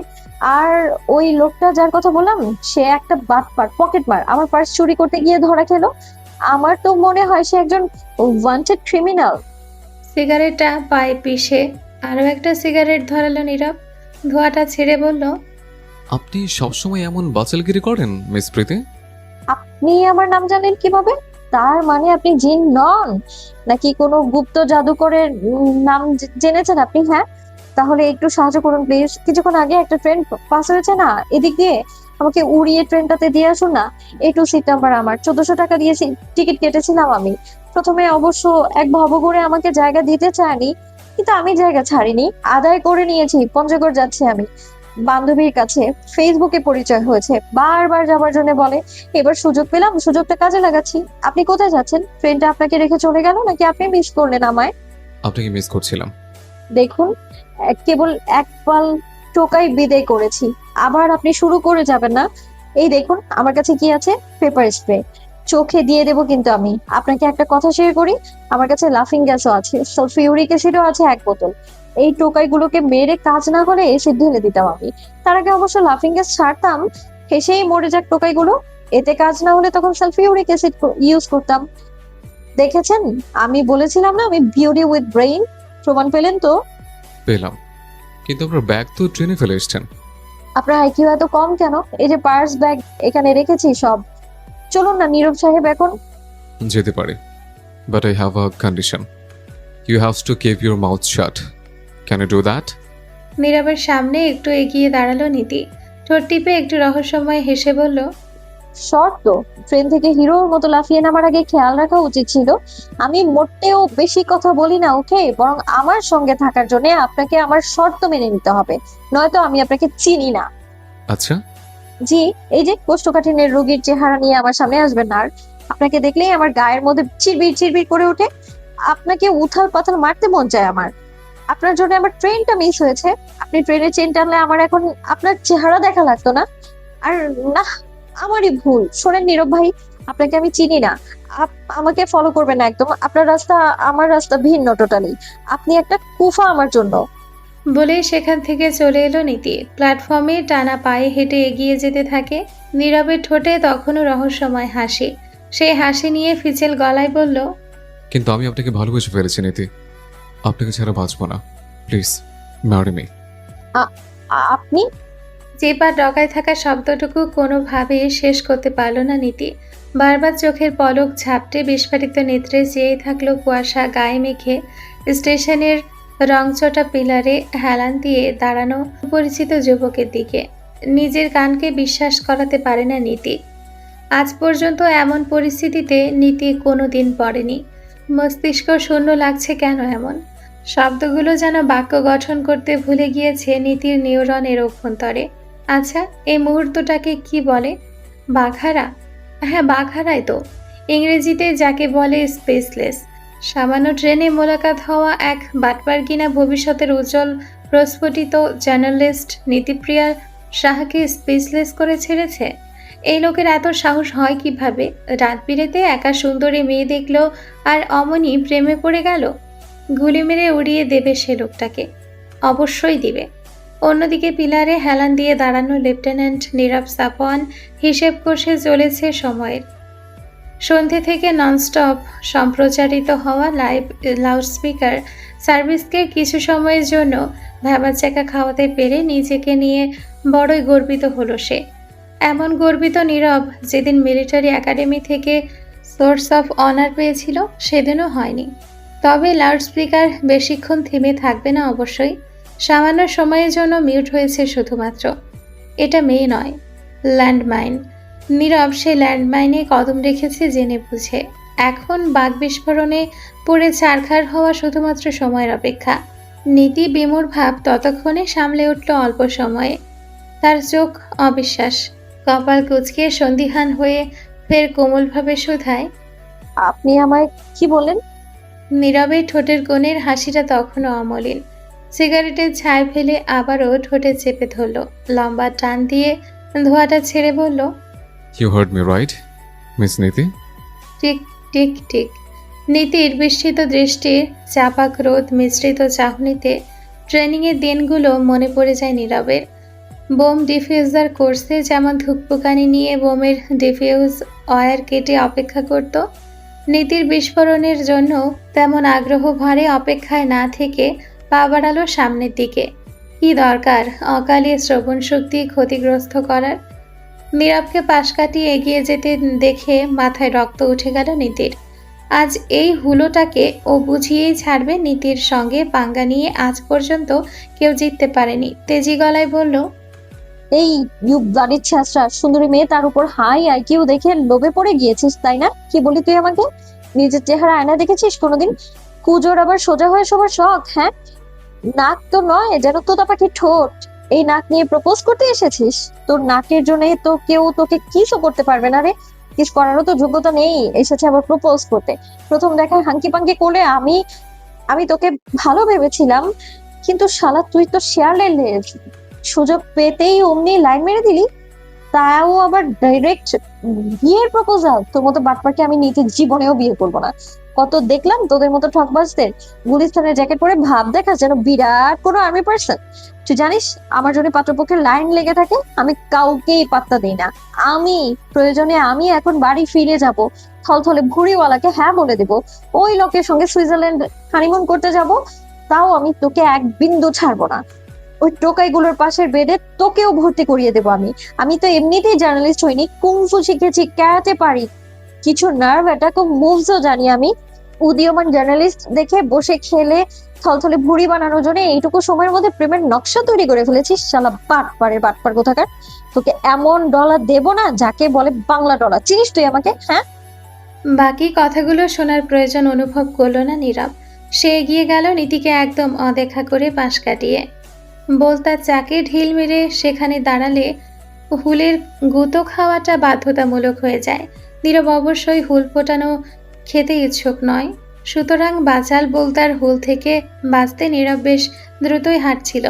Speaker 3: আর ওই লোকটা যার কথা বললাম, সে একটা বাটপার, পকেটমার। আমার পার্স চুরি করতে গিয়ে ধরা খেলো। আমার তো মনে হয় সে একজন ওয়ান্টেড ক্রিমিনাল।
Speaker 1: সিগারেটটা পায়ে পিষে আরও একটা সিগারেট ধরালো নীরব। ধোঁয়াটা ছেড়ে বলল,
Speaker 2: আপনি সবসময় এমন বাচালগিরি করেন মিস প্রীতি?
Speaker 3: আপনি আমার নাম জানেন কিভাবে? তার মানে আপনি জিন নন নাকি কোনো গুপ্ত জাদুকরের নাম জেনেছেন আপনি? হ্যাঁ, তাহলে একটু সাহায্য করুন প্লিজ। কিছুক্ষণ আগে একটা ট্রেন পাস হয়েছে না, এদিক দিয়ে আমাকে উড়িয়ে ট্রেনটাতে দিয়ে আসুন না। একটু সিট নাম্বার আমার 1400 টাকা দিয়ে টিকিট কেটেছিলাম আমি। প্রথমে অবশ্য এক ভবঘুরে আমাকে জায়গা দিতে চায়নি, কিন্তু আমি জায়গা ছাড়িনি, আদায় করে নিয়েছি। পঞ্চগড় যাচ্ছি আমি বান্ধবীর কাছে। ফেসবুকে পরিচয় হয়েছে, বারবার যাবার জন্য বলে। এবার সুযোগ পেলাম, সুযোগটা কাজে লাগাচ্ছি। আপনি কোথায় যাচ্ছেন? ট্রেনটা আপনাকে রেখে চলে গেল নাকি আপনি মিস করলেন আমায়?
Speaker 2: আপনাকে মিস করছিলাম।
Speaker 3: দেখুন, কেবল এক পাল টোকাই বিদায় করেছি, আবার আপনি শুরু করে যাবেন না। এই দেখুন আমার কাছে কি আছে, পেপার স্প্রে। চোখে দিয়ে দেবো কিন্তু আমি। আপনাকে একটা কথা শেয়ার করি, আমার কাছে লাফিং গ্যাসও আছে, সালফিউরিক অ্যাসিডও আছে 1 বোতল। এই টোকাইগুলোকে মেরে কাজ না হলে এসে ঢেলে দিতাম আমি। তার আগে অবশ্য লাফিং গ্যাস ছাড়তাম, হেসেই মরে যাক টোকাইগুলো। এতে কাজ না হলে তখন সালফিউরিক অ্যাসিড ইউজ করতাম। দেখেছেন, আমি বলেছিলাম না আমি বিউটি উইথ ব্রেইন। প্রমাণ পেলেন তো?
Speaker 2: পেলাম, কিন্তু আপনার ব্যাগ তো ট্রেনে ফেলে এসছেন।
Speaker 3: আপনার আইকিউ এত কম কেন? এই যে পার্স, ব্যাগ এখানে রেখেছি সব। চলুন না নীরব সাহেব এখন।
Speaker 2: যেতে পারি, but I have a condition. You have to keep your mouth shut. Can you do that?
Speaker 1: নীরবের সামনে একটু এগিয়ে দাঁড়ালো নীতি। ঠোঁট টিপে একটু রহস্যময় হেসে বলল,
Speaker 3: শর্ত, ট্রেন থেকে হিরোর মতো লাফিয়ে নামার আগে খেয়াল রাখা উচিত ছিল আমি মোটেও বেশি কথা বলি না, ওকে? বরং আমার সঙ্গে থাকার জন্য আপনাকে আমার শর্ত মেনে নিতে হবে, নয়তো আমি আপনাকে চিনি না।
Speaker 2: আচ্ছা,
Speaker 3: জি, এই যে কোষ্ঠকাঠিন্যের রোগীর চেহারা নিয়ে আমার সামনে আসবেন না আর। আপনাকে দেখলেই আমার গায়ের মধ্যে চিরবির চিরবির করে ওঠে। আপনাকে উথাল পাথাল মারতে মন চায় আমার। আপনার জন্য আমার ট্রেনটা মিস হয়েছে। আপনি ট্রেনের চেন টানলে আমার এখন আপনার চেহারা দেখা লাগতো না। আর না, আমারই ভুল। শোনেন নীরব ভাই, আপনাকে আমি চিনি না। আমাকে ফলো করবেন না একদম। আপনার রাস্তা আমার রাস্তা ভিন্ন টোটালি। আপনি একটা কুফা আমার জন্য।
Speaker 1: বলেই সেখান থেকে চলে এলো নীতি। প্ল্যাটফর্মে টানা পায়ে হেঁটে এগিয়ে যেতে থাকে। নীরবের ঠোঁটে তখনও রহস্যময় হাসি। সেই হাসি নিয়ে ফিচেল গলায় বলল,
Speaker 2: কিন্তু আমি আপনাকে ভালোবেসে ফেলেছি নীতি। আপনাকে ছাড়া বাঁচবো না। Please marry me.
Speaker 3: আপনি?
Speaker 1: চেপা ডগায় থাকা শব্দটুকু কোনোভাবে শেষ করতে পারল না নীতি। বারবার চোখের পলক ঝাপটে বিস্ফারিত নেত্রে চেয়েই থাকলো কুয়াশা গায়ে মেখে স্টেশনের রংচটা পিলারে হেলান দিয়ে দাঁড়ানো পরিচিত যুবকের দিকে। নিজের কানকে বিশ্বাস করাতে পারে না নীতি। আজ পর্যন্ত এমন পরিস্থিতিতে নীতি কোনো দিন পড়েনি। মস্তিষ্ক শূন্য লাগছে কেন এমন? শব্দগুলো যেন বাক্য গঠন করতে ভুলে গিয়েছে নীতির নিউরনের অভ্যন্তরে। আচ্ছা, এই মুহূর্তটাকে কি বলে? বাঘারা? হ্যাঁ, বাঘারাই তো। ইংরেজিতে যাকে বলে স্পেসলেস। সামান্য ট্রেনে মোলাকাত হওয়া এক বাটপারগিনা ভবিষ্যতের উজ্জ্বল প্রস্ফুটিত জার্নালিস্ট নীতিপ্রিয়া সাহাকে স্পিচলেস করে ছেড়েছে। এই লোকের এত সাহস হয় কিভাবে? রাত বিরেতে একা সুন্দরী মেয়ে দেখলো আর অমনি প্রেমে পড়ে গেল। গুলি মেরে উড়িয়ে দেবে সে লোকটাকে, অবশ্যই দিবে। অন্যদিকে পিলারে হেলান দিয়ে দাঁড়ানো লেফটেন্যান্ট নীরব সাপওয়ান হিসেব কষে চলেছে সময়ের। সন্ধে থেকে ননস্টপ সম্প্রচারিত হওয়া লাইভ লাউডস্পিকার সার্ভিসকে কিছু সময়ের জন্য ভ্যাবাচ্যাকা খাওয়াতে পেরে নিজেকে নিয়ে বড়ই গর্বিত হলো সে। এমন গর্বিত নীরব যেদিন মিলিটারি একাডেমি থেকে সোর্স অফ অনার পেয়েছিল সেদিনও হয়নি। তবে লাউডস্পিকার বেশিক্ষণ থেমে থাকবে না অবশ্যই, সামান্য সময়ের জন্য মিউট হয়েছে শুধুমাত্র। এটা মেয়ে নয়, ল্যান্ডমাইন। নীরব সে ল্যান্ডমাইনে কদম রেখেছে জেনে বুঝে। এখন বাঘ বিস্ফোরণে পড়ে ছারখার হওয়া শুধুমাত্র সময়ের অপেক্ষা। নীতি বিমূঢ় ভাব ততক্ষণে সামলে উঠল অল্প সময়ে। তার চোখ অবিশ্বাস, কপাল কুঁচকে সন্দিহান হয়ে ফের কোমলভাবে শোধায়,
Speaker 3: আপনি আমায় কি বললেন?
Speaker 1: নীরবের ঠোঁটের কোণের হাসিটা তখনও অমলিন। সিগারেটের ছাই ফেলে আবারও ঠোঁটে চেপে ধরল, লম্বা টান দিয়ে ধোঁয়াটা ছেড়ে বলল,
Speaker 2: you heard me right miss Niti?
Speaker 1: Tick tick tick. নীতির বিস্মিত দৃষ্টি, চাপা ক্রোধ মিশ্রিত চাহনিতে ট্রেনিংয়ের দিনগুলো মনে পড়ে যায় নীরবের। বোম ডিফিউজার কোর্সে যেমন ধুকপুকানি নিয়ে বোমের ডিফিউজ ওয়্যার কেটে অপেক্ষা করত, নীতির বিস্ফোরণের জন্য তেমন আগ্রহ ভরে অপেক্ষায় না থেকে পা বাড়ালো সামনের দিকে। কি দরকার অকালে শ্রবণ শক্তি ক্ষতিগ্রস্ত করার? নীরবকে পাশ কাটিয়ে এগিয়ে যেতে দেখে মাথায় রক্ত উঠে গেল নীতির। আজ এই হুলোটাকে ও বুঝিয়েই ছাড়বে। নীতির সঙ্গে পাঙ্গা নিয়ে আজ পর্যন্ত কেউ জিততে পারেনি। তেজি গলায় বলল,
Speaker 3: এই ইউ ব্লাডি ছ্যাঁচড়া সুন্দরী মেয়ে, তার উপর হাই আইকিউ দেখে লোভে পড়ে গিয়েছিস তাই না? কি বলি তুই আমাকে? নিজের চেহারা আয়না দেখেছিস কোনোদিন? কুজোর আবার সোজা হয়ে সবার শখ, হ্যাঁ? নাক তো নয় যেন তোতা পাখির ঠোঁট। এই নাক নিয়ে প্রপোজ করতে এসেছিস? তোর নাকের জন্য তো কেউ তোকে কিসও করতে পারবে না রে। কিস করারও তো যোগ্যতা নেই, এসেছে আবার প্রপোজ করতে। প্রথম দেখায় হাঙ্কি পাঙ্কি করলে আমি আমি তোকে ভালো ভেবেছিলাম, কিন্তু শালা তুই তো শেয়ারলে সুযোগ পেতেই অমনি লাইন মেরে দিলি, তাও আবার ডাইরেক্ট বিয়ের প্রপোজাল। তোর মতো বাটপাকে আমি নিজের জীবনেও বিয়ে করবো না। কত দেখলাম তোদের মতো ঠকবাজদের গুলিস্তানের জ্যাকেট পরে ভাব দেখাস যেন বিরাট কোনো আর্মি পার্সন। তুই জানিস আমার জন্য পাত্রপক্ষের লাইন লেগে থাকে, আমি কাউকেই পাত্তা দিই না। আমি প্রয়োজনে আমি এখন বাড়ি ফিরে যাব, থলথলে ভুঁড়িওয়ালাকে হ্যাঁ বলে দেব, ওই লোকের সঙ্গে সুইজারল্যান্ড হানিমুন করতে যাব, তাও আমি তোকে এক বিন্দু ছাড়বো না। ওই টোকাইগুলোর পাশের বেডে তোকেও ভর্তি করিয়ে দেবো আমি। আমি তো এমনিতেই জার্নালিস্ট হইনি, কুংফু শিখেছি, ক্যারাটে পারি, কিছু নার্ভ অ্যাটাক ও মুভসও জানি আমি। উদীয়মান জার্নালিস্ট দেখে বসে খেলে থলথলে ভুঁড়ি বানানোর জন্য এইটুকু সময়ের মধ্যে প্রেমের নকশা তৈরি করে ফেলেছিস। শালা বাটপার কোথাকার। তোকে এমন ডলার দেবো না যাকে বলে বাংলা ডলার। চিনিস তুই আমাকে, হ্যাঁ?
Speaker 1: বাকি কথাগুলো শোনার প্রয়োজন অনুভব করলো না নীরব। সে এগিয়ে গেল নীতিকে একদম অদেখা করে পাশ কাটিয়ে। বলতার চাকে ঢিল মেরে সেখানে দাঁড়ালে হুলের গুঁতো খাওয়াটা বাধ্যতামূলক হয়ে যায়। নীরব অবশ্যই হুল ফোটানো খেতে ইচ্ছুক নয়, সুতরাং বাচাল বলতার হুল থেকে বাঁচতে নীরব বেশ দ্রুতই হাঁটছিল।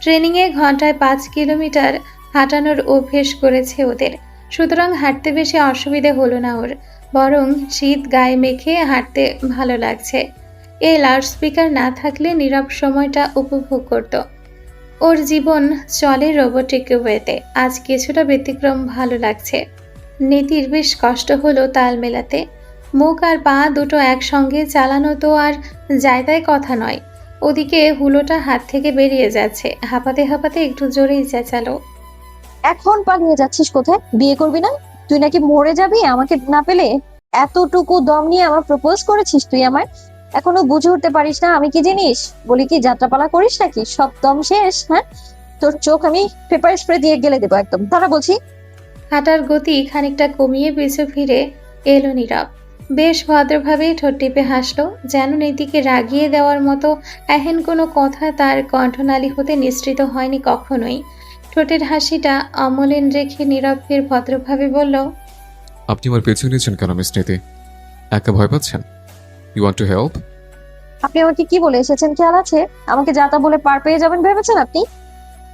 Speaker 1: ট্রেনিংয়ে ঘন্টায় 5 কিলোমিটার হাঁটানোর অভ্যেস করেছে ওদের, সুতরাং হাঁটতে বেশি অসুবিধে হলো না ওর, বরং শীত গায়ে মেখে হাঁটতে ভালো লাগছে। এই লাউডস্পিকার না থাকলে নীরব সময়টা উপভোগ করত। ওর জীবন চলে রোবোটিক ওয়েতে, আজ কিছুটা ব্যতিক্রম ভালো লাগছে। নীতির বেশ কষ্ট হলো তাল মেলাতে। মুখ আর পা দুটো একসঙ্গে চালানো তো আর জায়গায় কথা নয়। ওদিকে হুলোটা হাত থেকে বেরিয়ে যাচ্ছে, হাঁপাতে হাঁপাতে একটু জোরেই চেঁচালো,
Speaker 3: এখন পালিয়ে যাচ্ছিস কোথায়? বিয়ে করবি না? তুই নাকি মরে যাবি আমাকে না পেলে? এতটুকু দম নিয়ে আমার প্রপোজ করেছিস তুই আমায়? এখনো বুঝে উঠতে পারিস না আমি কি জিনিস? বলি কি যাত্রাপালা করিস নাকি? সব দম শেষ, হ্যাঁ? তোর চোখ আমি পেপার স্প্রে দিয়ে গেলে দেবো একদম, তারা বলছি।
Speaker 1: হাঁটার গতি খানিকটা কমিয়ে পিছু ফিরে এলো নীরব। বেশ ভদ্রভাবে ঠোঁট টিপে হাসলো, যেন নীতিকে রাগিয়ে দেওয়ার মতো এহেন কোনো কথা তার কণ্ঠনালী হতে নিঃসৃত হয়নি কখনোই। ঠোঁটের হাসিটা অমলিন রেখে নীরব ফের ভদ্রভাবে বলল,
Speaker 2: আপনি আমার পেছনে নিয়েছেন কেন মিস নীতি? একা ভয় পাচ্ছেন? You want to help?
Speaker 3: আপনি আমাকে কি বলে এসেছেন খেয়াল আছে? আমাকে যা তা বলে পার পেয়ে যাবেন ভেবেছেন আপনি?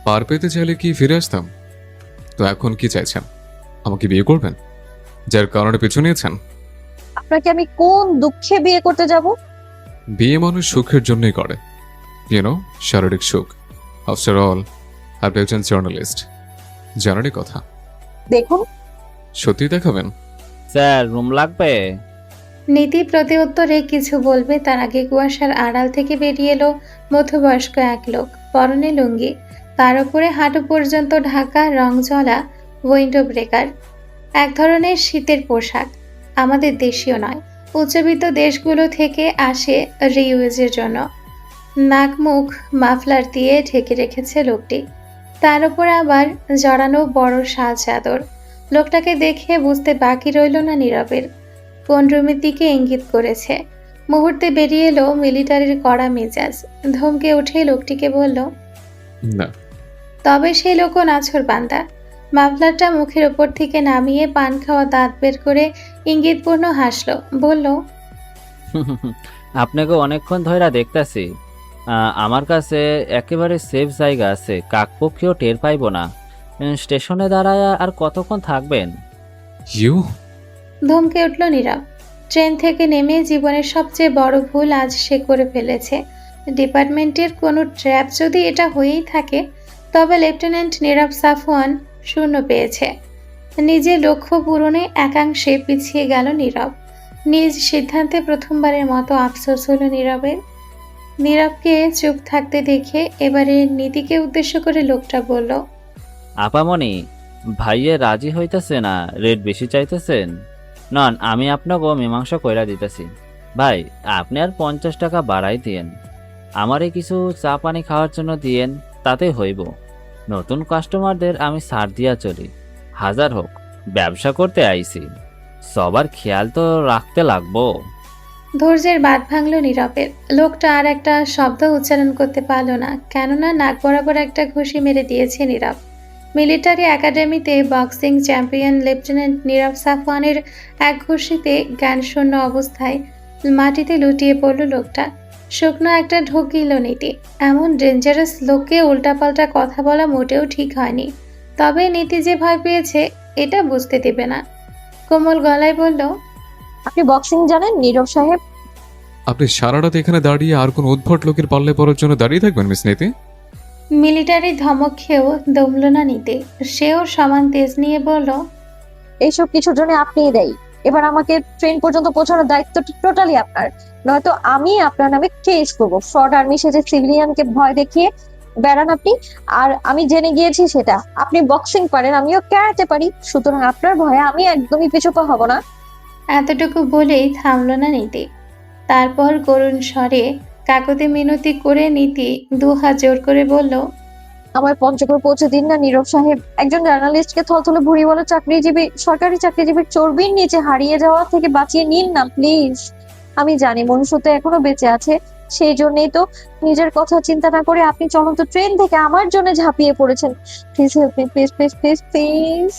Speaker 2: পার পেতে চাইলে কি ফিরে আসতাম? তো এখন কি চাইছেন? আমাকে বিয়ে করবেন, যার কারণে পিছু নিয়েছেন?
Speaker 3: আপনাকে আমি কোন দুঃখে বিয়ে করতে যাব?
Speaker 2: বিয়ে মানুষ সুখের জন্যই করে, ইউনো, শারীরিক সুখ। আফটার অল আপনি একজন জার্নালিস্ট, জানারই কথা।
Speaker 3: দেখুন,
Speaker 2: সত্যি দেখাবেন?
Speaker 9: স্যার রুম লাগবে?
Speaker 1: নীতি প্রতি উত্তরে কিছু বলবে তার আগে কুয়াশার আড়াল থেকে বেরিয়ে এলো মধ্যবয়স্ক এক লোক, পরনে লুঙ্গি, তার উপরে হাঁটু পর্যন্ত ঢাকা রংজলা উইন্ডো ব্রেকার, এক ধরনের শীতের পোশাক, আমাদের দেশীয় নয়, উচ্চবিত্ত দেশগুলো থেকে আসে রিইউজের জন্য। নাক মুখ মাফলার দিয়ে ঢেকে রেখেছে লোকটি, তার উপর আবার জড়ানো বড় শাল চাদর। লোকটাকে দেখে বুঝতে বাকি রইল না নীরবের, কোন রুমের দিকে ইঙ্গিত করেছে। মুহূর্তে বেরিয়ে এলো মিলিটারির কড়া মেজাজ, ধমকে উঠে লোকটিকে বলল,
Speaker 2: না।
Speaker 1: তবে সেই লোকও নাছর বান্দা। মাফলারটা মুখের ওপর থেকে নামিয়ে পান খাওয়া দাঁত বের করে ইঙ্গিতপূর্ণ হাসলো, বলল,
Speaker 9: আপনাকে অনেকক্ষণ ধইরা দেখতাছি। আমার কাছে একেবারে সেফ জায়গা আছে, কাকপক্ষীও টের পাইব না। স্টেশনে দাঁড়ায় আর কতক্ষণ থাকবেন?
Speaker 2: ইউ?
Speaker 1: ধমকে উঠল নীরব। ট্রেন থেকে নেমে জীবনের সবচেয়ে বড় ভুল আজ সে করে ফেলেছে। ডিপার্টমেন্টের কোনো ট্র্যাপ যদি এটা হয়েই থাকে, তবে লেফটেন্যান্ট নীরব সাফওয়ান শূন্য পেয়েছে। নিজের লক্ষ্য পূরণে একাংশে পিছিয়ে গেল নীরব। নিজ সিদ্ধান্তে প্রথমবারের মতো আফসোস হলো নীরবের। নীরবকে চুপ থাকতে দেখে এবারে নীতিকে উদ্দেশ্য করে লোকটা বলল,
Speaker 9: আপামনি, ভাইয়ে রাজি হইতেছে না, রেট বেশি চাইতেছেন। নন, আমি আপনাকে মীমাংসা কইরা দিতেছি। ভাই, আপনি আর 50 টাকা বাড়াই দিয়েন, আমারে কিছু চা পানি খাওয়ার জন্য দিয়েন, তাতে হইব। নতুন কাস্টমারদের আমি ছাড় দিয়া চলি, হাজার হোক, ব্যবসা করতে আইছি, সবার খেয়াল তো রাখতে লাগবো।
Speaker 1: ধৈর্যের বাঁধ ভাঙল নীরবের। লোকটা আর একটা শব্দ উচ্চারণ করতে পারল না, কেননা নাক বরাবর একটা ঘুষি মেরে দিয়েছে নীরব। মিলিটারি একাডেমিতে বক্সিং চ্যাম্পিয়ন লেফটেন্যান্ট নীরব সাফওয়ানের এক ঘুষিতে জ্ঞানশূন্য অবস্থায় মাটিতে লুটিয়ে পড়ল লোকটা। শুকনো একটা ঢোক গিল নীতি। এমন ডেঞ্জারাস লোককে উল্টাপাল্টা কথা বলা মোটেও ঠিক হয়নি, তবে নীতি যে ভয় পেয়েছে এটা বুঝতে দেবে না। কোমল গলায় বলল,
Speaker 3: আপনি বক্সিং জানেন নীরব সাহেব?
Speaker 2: আপনি সারা রাত এখানে দাঁড়িয়ে আর কোন উদ্ভট লোকের পাল্লে পড়ার জন্য দাঁড়িয়ে থাকবেন মিস নীতি?
Speaker 1: মিলিটারি ধমক খেয়েও দমল না নিতে। সেও সমান তেজ নিয়ে বলল,
Speaker 3: এইসব কিছুর জন্য আপনিই দায়ী। এবার আমাকে ট্রেন পর্যন্ত পৌঁছানোর দায়িত্ব টোটালি আপনার, নয়তো আমি আপনার নামে কেস করবো। ফ্রড আর্মি সেজে সিভিলিয়ানকে ভয় দেখিয়ে বেড়ান আপনি। আর আমি জেনে গিয়েছি সেটা আপনি বক্সিং পারেন, আমিও ক্যারাটে পারি, সুতরাং আপনার ভয়ে আমি একদমই পিছুপা হব না।
Speaker 1: এতটুকু বলেই থামল না নীতি। তারপর করুণ স্বরে কাকতি মিনতি করে নীতি দুহাত জোর করে বলল,
Speaker 3: আমার পঞ্চগড় পৌঁছে দিন না নীরব সাহেব। একজন জার্নালিস্টকে থলথলে ভুঁড়িওয়ালা চাকরিজীবী, সরকারি চাকরিজীবীর চর্বির নিচে হারিয়ে যাওয়া থেকে বাঁচিয়ে নিন না প্লিজ। আমি জানি মনুষ্যত্ব এখনো বেঁচে আছে, সেই জন্যই তো নিজের কথা চিন্তা না করে আপনি চলন্ত ট্রেন থেকে আমার জন্য ঝাঁপিয়ে পড়েছেন। Please help me, please please please please.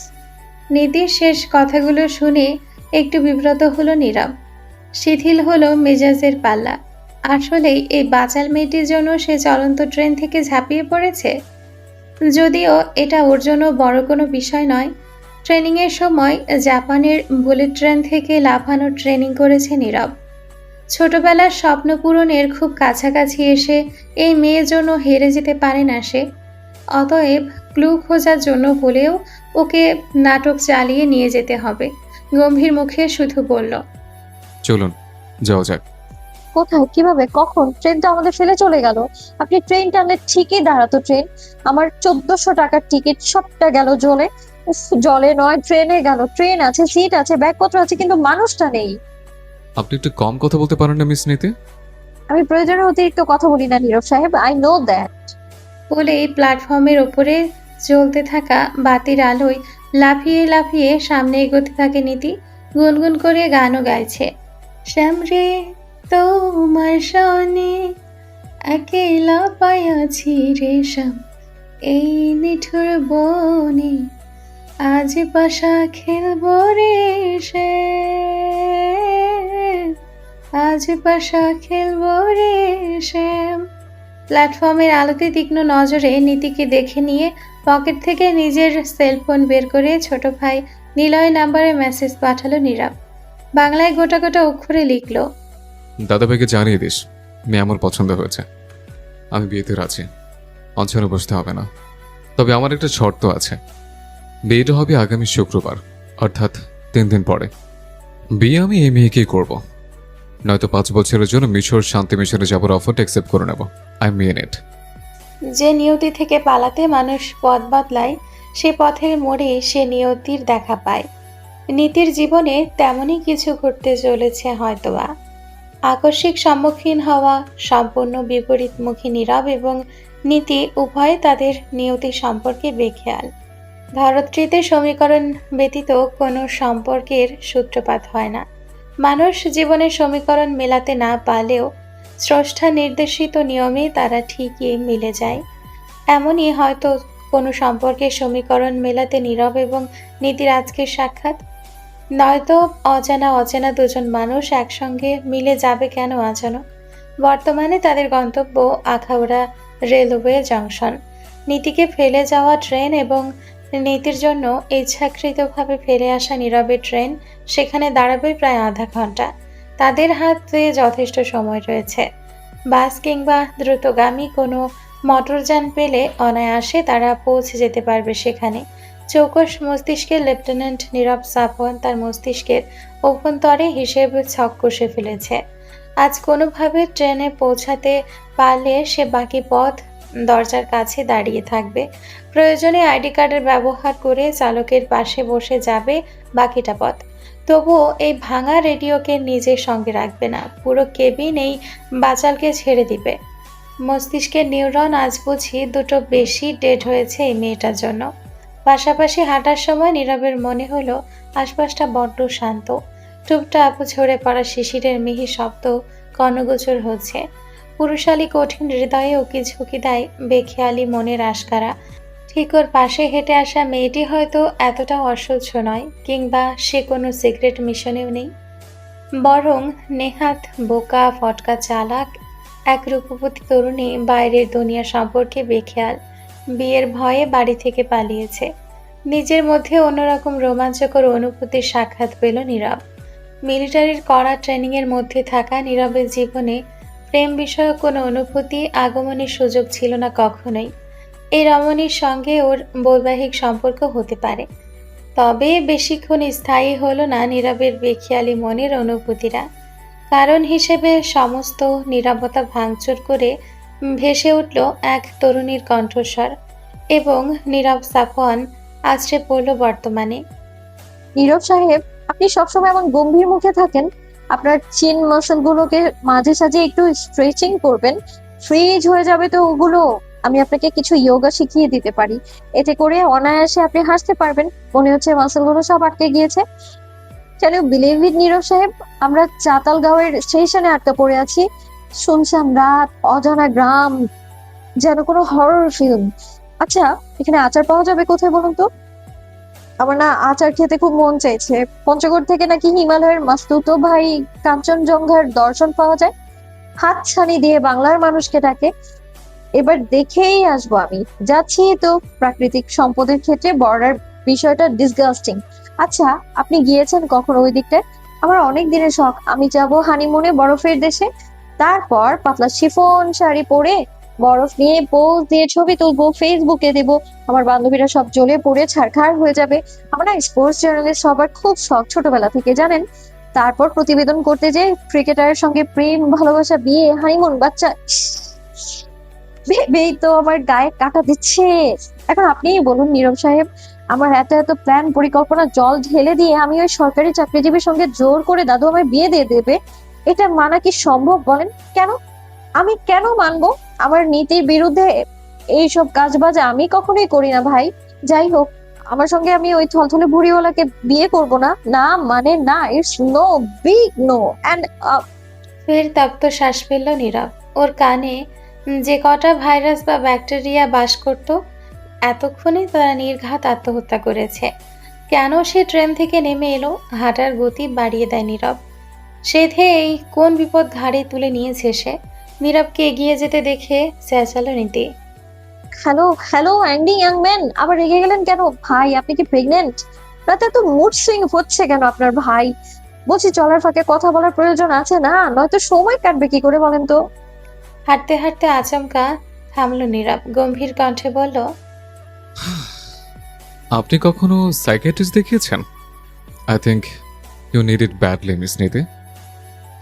Speaker 1: নীতির শেষ কথাগুলো শুনে একটু বিব্রত হলো নীরব। শিথিল হলো মেজাজের পাল্লা। আসলেই এই বাচাল মেয়েটির জন্য সে চলন্ত ট্রেন থেকে ঝাঁপিয়ে পড়েছে। যদিও এটা ওর জন্য বড় কোনো বিষয় নয়। ট্রেনিংয়ের সময় জাপানের বুলেট ট্রেন থেকে লাফানোর ট্রেনিং করেছে নীরব। ছোটবেলার স্বপ্ন পূরণের খুব কাছাকাছি এসে এই মেয়ের জন্য হেরে যেতে পারে না সে। অতএব ক্লু খোঁজার জন্য হলেও ওকে নাটক চালিয়ে নিয়ে যেতে হবে। গম্ভীর মুখে শুধু বলল,
Speaker 2: চলুন যাওয়া যাক।
Speaker 3: কোথায়, কিভাবে, কখন? ট্রেন তো আমাদের ফেলে চলে গেল। আপনি ট্রেন টানলে ঠিকই দাঁড়াতো ট্রেন। আমার 1400 টাকার টিকিট সবটা গেল জলে। উফ, জলে নয় ট্রেনে গেল। ট্রেন আছে, সিট আছে, ব্যাগপত্র আছে, কিন্তু মানুষটা নেই।
Speaker 2: আপনি একটু কম কথা বলতে পারেন না মিস নীতি?
Speaker 3: আমি প্রয়োজনের অতিরিক্ত কথা বলি না নীরব সাহেব, আই নো দ্যাট।
Speaker 1: বলেই প্ল্যাটফর্মের ওপরে জ্বলতে থাকা বাতির আলোয় লাফিয়ে লাফিয়ে সামনে এগোতে থাকে নীতি। গুনগুন করে গানও গাইছে, শ্যামরে তোমার সনে একেলা পায়াছি রে শ্যাম, এই নিঠুর বনে আজ পাশা খেলব রে সে, আজ পাশা খেলবো রে শ্যাম। প্ল্যাটফর্মের আলোতে তীক্ষ্ণ নজরে নীতিকে দেখে নিয়ে পকেট থেকে নিজের সেলফোন বের করে ছোট ভাই নিলয় নাম্বারে মেসেজ পাঠালো নীরব। বাংলায় গোটা গোটা অক্ষরে লিখল,
Speaker 2: দাদাভাইকে জানিয়ে দিস মেয়ে আমার পছন্দ হয়েছে, আমি বিয়েতে রাজি, অঞ্চলে বসতে হবে না। তবে আমার একটা শর্ত আছে, বিয়েটা হবে আগামী শুক্রবার, অর্থাৎ 3 দিন পরে। বিয়ে আমি এই মেয়েকেই করব, নয়তো 5 বছরের জন্য মিশর শান্তি মিশনে যাবার অফারটা অ্যাকসেপ্ট করে নেব। আই মিন ইট।
Speaker 1: যে নিয়তি থেকে পালাতে মানুষ পথ বদলায়, সে পথের মোড়ে সে নিয়তির দেখা পায়। নীতির জীবনে তেমনই কিছু ঘটতে চলেছে হয়তোবা। আকস্মিক সম্মুখীন হওয়া সম্পূর্ণ বিপরীতমুখী নীরব এবং নীতি উভয়ে তাদের নিয়তি সম্পর্কে বেখেয়াল। ধরত্রীতে সমীকরণ ব্যতীত কোনো সম্পর্কের সূত্রপাত হয় না। মানুষ জীবনের সমীকরণ মেলাতে না পারলেও স্রষ্টা নির্দেশিত নিয়মে তারা ঠিকই মিলে যায়। এমনই হয়তো কোনো সম্পর্কের সমীকরণ মেলাতে নীরব এবং নীতির আজকের সাক্ষাৎ। নয়তো অজানা দুজন মানুষ একসঙ্গে মিলে যাবে কেন অজানক। বর্তমানে তাদের গন্তব্য আখাউড়া রেলওয়ে জংশন। নীতিকে ফেলে যাওয়া ট্রেন এবং নীতির জন্য ইচ্ছাকৃতভাবে ফেলে আসা নীরবের ট্রেন সেখানে দাঁড়াবে প্রায় আধা ঘন্টা। তাদের হাতে যথেষ্ট সময় রয়েছে। বাস কিংবা দ্রুতগামী কোনো মোটরযান পেলে অনায়াসে তারা পৌঁছে যেতে পারবে সেখানে। চৌকস মস্তিষ্কের লেফটেন্যান্ট নীরব সাফওয়ান তার মস্তিষ্কের অভ্যন্তরে হিসেব ছক কষে ফেলেছে। আজ কোনোভাবে ট্রেনে পৌঁছাতে পারলে সে বাকি পথ দরজার কাছে দাঁড়িয়ে থাকবে। প্রয়োজনে আইডি কার্ডের ব্যবহার করে চালকের পাশে বসে যাবে বাকিটা পথ। তবুও এই ভাঙা রেডিওকে নিজের সঙ্গে রাখবে না, পুরো কেবিন এই বাচালকে ছেড়ে দিবে। মস্তিষ্কের নিউরন আজ বুঝি দুটো বেশি ডেড হয়েছে এই মেয়েটার জন্য। পাশাপাশি হাঁটার সময় নীরবের মনে হলো আশপাশটা বড্ড শান্ত। টুপটাপ ঝরে পড়া শিশিরের মিহি শব্দ কর্ণগোচর হচ্ছে। পুরুষালী কঠিন হৃদয়ে উকি ঝুঁকি দেয় বেখেয়ালি মনের আশকারা। ঠিক ওর পাশে হেঁটে আসা মেয়েটি হয়তো এতটা অসহ্য নয়, কিংবা সে কোনো সিক্রেট মিশনেও নেই, বরং নেহাত বোকা ফটকা চালাক এক রূপবতী তরুণী বাইরের দুনিয়া সম্পর্কে বেখেয়াল। বিয়ের ভয়ে বাড়ি থেকে পালিয়েছে। নিজের মধ্যে অন্যরকম রোমাঞ্চকর অনুভূতির সাক্ষাৎ পেল নীরব। মিলিটারির কড়া ট্রেনিংয়ের মধ্যে থাকা নীরবের জীবনে প্রেম বিষয়ক কোনো অনুভূতি আগমনের সুযোগ ছিল না কখনোই। এই রমণীর সঙ্গে ওর বৈবাহিক সম্পর্ক হতে পারে, তবে বেশিক্ষণ স্থায়ী হলো না নীরবের বেখেয়ালি মনের অনুভূতিরা। কারণ হিসেবে সমস্ত নীরবতা ভাঙচুর করে ভেসে উঠল এক তরুণীর কণ্ঠস্বর, এবং নীরব সাফওয়ান আছড়ে পড়ল বর্তমানে।
Speaker 3: নীরব সাহেব, আপনি সবসময় এমন গম্ভীর মুখে থাকেন। আপনার চিন মাসলগুলোকে মাঝে সাঝে একটু স্ট্রেচিং করবেন, ফ্রিজ হয়ে যাবে তো ওগুলো। আমি আপনাকে কিছু যোগা শিখিয়ে দিতে পারি, এতে করে অনায়াসে আপনি হাসতে পারবেন। মনে হচ্ছে মাসলগুলো সব আটকে গিয়েছে। ক্যান ইউ বিলিভ ইট নীরব সাহেব, আমরা চাতালগাঁওয়ের স্টেশনে আটকা পড়ে আছি। শুনশান রাত, অজানা গ্রাম, যেন কোনো হরর ফিল্ম। আচ্ছা, এখানে আচার পাওয়া যাবে কোথায় বলুন তো? আমার না আচার খেতে খুব মন চাইছে। পঞ্চগড় থেকে নাকি হিমালয়ের মাস্তুতো ভাই কাঞ্চনজঙ্ঘার দর্শন পাওয়া যায়। হাতছানি দিয়ে বাংলার মানুষকে ডাকে। এবার দেখেই আসবো আমি। যাচ্ছি তো। প্রাকৃতিক সম্পদের ক্ষেত্রে বর্ডার বিষয়টা ডিসগাস্টিং। আচ্ছা, আপনি গিয়েছেন কখনো ওই দিকটায়? আমার অনেক দিনের শখ, আমি যাব হানিমুনে বরফের দেশে। তারপর পাতলা শিফন শাড়ি পরে বরফ নিয়ে পোজ দিয়ে ছবি তুলবো, ফেসবুকে দেব। আমার বান্ধবীরা সব জ্বলে পড়ে ছারখার হয়ে যাবে। আমার না স্পোর্টস জার্নালিস্ট হবার খুব শখ ছোটবেলা থেকে, জানেন। তারপর প্রতিবেদন করতে যে ক্রিকেটারের সঙ্গে প্রেম, ভালোবাসা, বিয়ে, হানিমুন, বাচ্চা, ভেবেই তো আমার গায়ে কাটা দিচ্ছে। এখন আপনিই বলুন নীরব সাহেব, আমার এত এত প্ল্যান পরিকল্পনা জল ঢেলে দিয়ে আমি ওই সরকারি চাকরিজীবীর সঙ্গে জোর করে দাদু আমায় বিয়ে দিয়ে দেবে, এটা মানা কি সম্ভব বলেন? কেন? আমি কেন মানবো? আমার নীতির বিরুদ্ধে এইসব কাজবাজ আমি কখনোই করি না ভাই। যাই হোক, আমার সঙ্গে আমি ওই থলথলে ভুড়িওয়ালাকে বিয়ে করব না। না মানে না, it's no, big no. And
Speaker 1: ফের তপ্ত শ্বাস ফেলল নীরব। ওর কানে যে কটা ভাইরাস বা ব্যাকটেরিয়া বাস করত, এতক্ষণে তারা নির্ঘাত আত্মহত্যা করেছে। কেন সে ট্রেন থেকে নেমে এলো? হাঁটার গতি বাড়িয়ে দেয় নীরব। সেধেই কোন বিপদ ঘাড়ে তুলে নিয়েছে সে। নীরবকে এগিয়ে যেতে দেখে চেঁচালো নীতি।
Speaker 3: Hello hello angry young man, আবার রেগে গেলেন কেন ভাই? আপনি কি প্রেগনেন্ট? রাতে এত মুড সুইং হচ্ছে কেন আপনার ভাই? বলছি চলার ফাঁকে কথা বলার প্রয়োজন আছে না, নয়তো সময় কাটবে কি করে বলেন তো?
Speaker 1: হাঁটতে হাঁটতে আচমকা থামলো নীরব, গম্ভীর কণ্ঠে বলল,
Speaker 2: আপনি কখনো সাইকিয়াট্রিস্ট দেখিয়েছেন? I think you need it badly Miss Niti.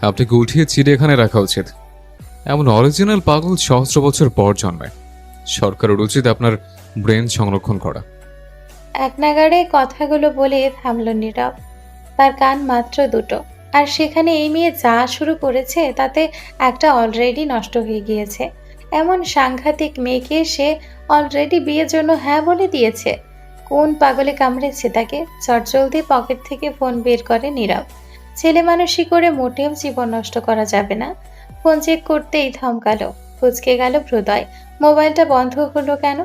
Speaker 2: আপনাকে উঠিয়ে চিড়িয়াখানে রাখা উচিত। এমন অরিজিনাল পাগল সহস্র বছর পর জন্মায়। সরকারের উচিত আপনার ব্রেন সংরক্ষণ করা।
Speaker 1: এক নাগাড়ে কথাগুলো বলে থামলো নীরব। তার কান মাত্র দুটো, আর সেখানে এই মেয়ে যা শুরু করেছে তাতে একটা অলরেডি নষ্ট হয়ে গিয়েছে। এমন সাংঘাতিক মেয়েকে সে অলরেডি বিয়ের জন্য হ্যাঁ বলে দিয়েছে। কোন পাগলে কামড়েছে তাকে? চটজলদি পকেট থেকে ফোন বের করে নীরব। ছেলে মানুষই করে মোটেও জীবন নষ্ট করা যাবে না। ফোন চেক করতেই থমকালো, কুঁচকে গেল হৃদয়। মোবাইলটা বন্ধ হলো কেন?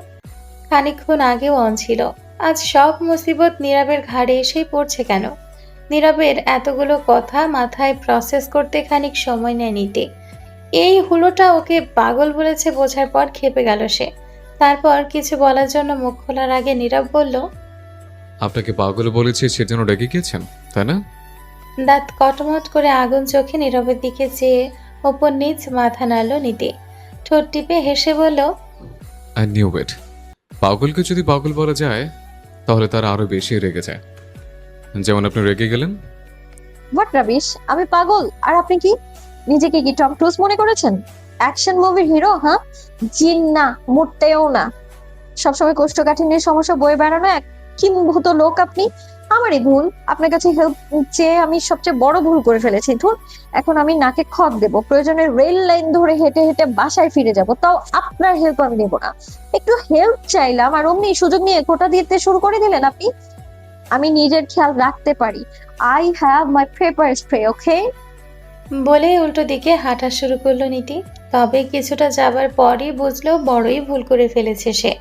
Speaker 1: খানিকক্ষণ আগেও অন ছিল। আজ সব মুসিবত নীরবের ঘাড়ে এসেই পড়ছে কেন? নীরবের এতগুলো কথা মাথায় প্রসেস করতে খানিক সময় নেয় নিতে। এই হুলোটা ওকে পাগল বলেছে বোঝার পর ক্ষেপে গেল সে। তারপর কিছু বলার জন্য মুখ খোলার আগে নীরব বলল,
Speaker 2: আপনাকে পাগল বলেছি সেজন্য রেগে গিয়েছেন, তাই না?
Speaker 1: দাঁত কটমট করে আগুন চোখে নীরবের দিকে চেয়ে ওপর নিচ মাথা নাড়ল নিতে। ঠোঁট টিপে হেসে বলল,
Speaker 2: আই নিউ ইট। পাগলকে যদি পাগল বলা যায় তাহলে তারা আরো বেশি রেগে যায়, যেমন আপনি রেগে গেলেন।
Speaker 3: What rubbish! আমি পাগল আর আপনি কি নিজেকে কি টম ক্রুজ মনে করেছেন? অ্যাকশন মুভির হিরো? হ্যাঁ, জিন না, মোটেও না। সবসময় কোষ্ঠকাঠিন্যের সমস্যা বয়ে বেড়ানো এক কিম্ভূত লোক আপনি। আমারই ভুল, আপনার কাছে হেল্প চেয়ে আমি সবচেয়ে বড় ভুল করে ফেলেছি। ধুর, এখন আমি নাকে খত দেব, প্রয়োজনে রেল লাইন ধরে হেঁটে হেঁটে বাসায় ফিরে যাব, তাও আপনার হেল্প আমি নেব না। একটু হেল্প চাইলাম আর অমনি সুযোগ নিয়ে খোঁটা দিতে শুরু করে দিলেন আপনি। আমি নিজের খেয়াল রাখতে পারি। I have my pepper spray, okay?
Speaker 1: বলে উল্টো দিকে হাঁটা শুরু করলো নীতি। তবে কিছুটা যাবার পরই বুঝলো বড়ই ভুল করে ফেলেছে সে।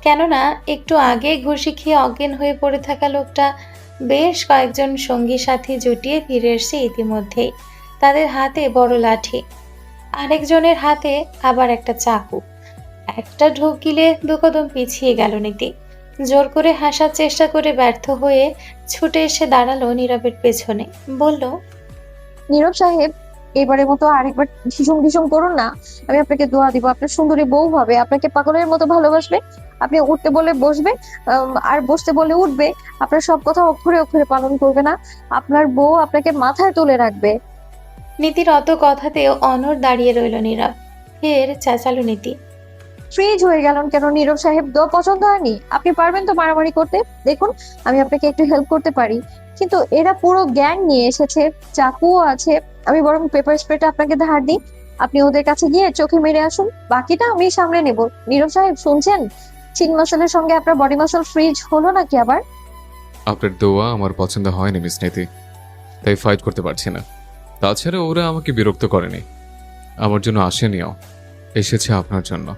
Speaker 1: কেননা একটু আগে ঘুষি খেয়ে অজ্ঞান হয়ে পড়ে থাকা লোকটা বেশ কয়েকজন সঙ্গী সাথী জুটিয়ে ফিরে এসছে ইতিমধ্যেই। তাদের হাতে বড় লাঠি, আরেকজনের হাতে আবার একটা চাকু। একটা ঢোক গিলে দু কদম পিছিয়ে গেল নীতি। জোর করে হাসার চেষ্টা করে ব্যর্থ হয়ে ছুটে এসে দাঁড়ালো নীরবের পেছনে, বলল,
Speaker 3: নীরব সাহেব, এবারের মতো আরেকবার ভীষণ ভীষণ করুন না। আমি আপনাকে দোয়া দিব, আপনার সুন্দরী বউ হবে, আপনাকে পাগলের মতো ভালোবাসবে। আপনি উঠতে বলে বসবে, আর বসতে বলে উঠবে। আপনার সব কথা অক্ষরে অক্ষরে পালন করবে না। আপনার বউ আপনাকে মাথায় তুলে রাখবে।
Speaker 1: নীতির অত কথাতেও অনড় দাঁড়িয়ে রইল নীরব। ফের চেঁচালো নীতি,
Speaker 3: ফ্রিজ হয়ে গেলেন কেন নীরব সাহেব? দোয়া পছন্দ হয়নি? আপনি পারবেন তো মারামারি করতে? দেখুন, আমি আপনাকে একটু হেল্প করতে পারি, কিন্তু এরা পুরো গ্যাং নিয়ে এসেছে, চাকুও আছে। আমি বরং পেপার স্প্রেটা আপনাকে ধার দিই, আপনি ওদের কাছে গিয়ে চোখে মেরে আসুন, বাকিটা আমি সামলে নেব। নীরব সাহেব শুনছেন? চিন মাসেলের সঙ্গে আপনার বডি মাসেল ফ্রিজ হলো নাকি আবার?
Speaker 2: আপনার দোয়া আমার পছন্দ হয়নি মিস নীতি, তাই ফাইট করতে পারছি না। তাছাড়া ওরা আমাকে বিরক্ত করেনি, আমার জন্য আসেনিও, এসেছে আপনার জন্য।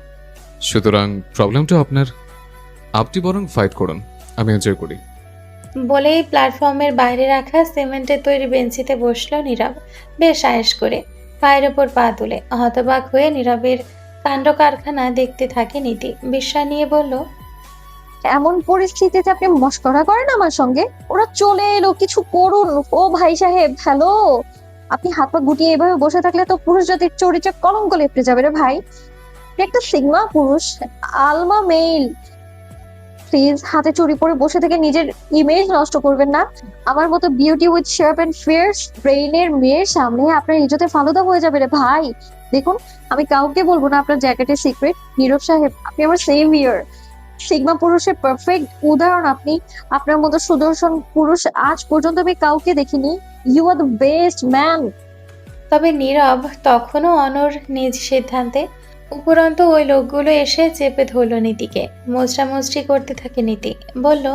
Speaker 2: সুতরাং প্রবলেমটা আপনার। আপনি বরং ফাইট করুন, আমি এনজয় করি।
Speaker 1: বলেই প্ল্যাটফর্মের বাইরে রাখা সিমেন্টের তৈরি বেঞ্চিতে বসলো নীরব, বেশ আয়েশ করে, পায়ের ওপর পা তুলে। হতবাক হয়ে নীরবের কাণ্ড কারখানা দেখতে থাকে নীতি। বিস্ময় নিয়ে বলল,
Speaker 3: এমন পরিস্থিতিতে আপনি মশকরা করেন আমার সঙ্গে? ওরা চলে এলো, কিছু করুন। ও ভাই সাহেব, হ্যালো। আপনি হাত পা গুটিয়ে এভাবে বসে থাকলে তো পুরুষ জাতির চরিত্রে কলঙ্ক লেপটে যাবে রে ভাই। আপনি একটা সিগমা পুরুষ, আলমা মেল। প্লিজ হাতে চুরি পরে বসে থেকে নিজের ইমেজ নষ্ট করবেন না। আমার মতো beauty with shape and fierce ব্রেইনের মেয়ের সামনে আপনার ইজ্জতে ফালুদা হয়ে যাবে রে ভাই। দেখুন, আমি কাউকে বলবো না আপনার জ্যাকেটের সিক্রেট। নীরব সাহেব, আপনি আমার সেভিয়ার, সিগমা পুরুষের পারফেক্ট উদাহরণ আপনি। আপনার মতো সুদর্শন পুরুষ আজ পর্যন্ত আমি কাউকে দেখিনি। You are the best man.
Speaker 1: তবে নীরব তখনও অনড় নিজ সিদ্ধান্তে। উপরন্তু ওই লোকগুলো এসে চেপে ধরল নীতিকে। মোচড়ামুচড়ি করতে থাকে নীতি। বলল,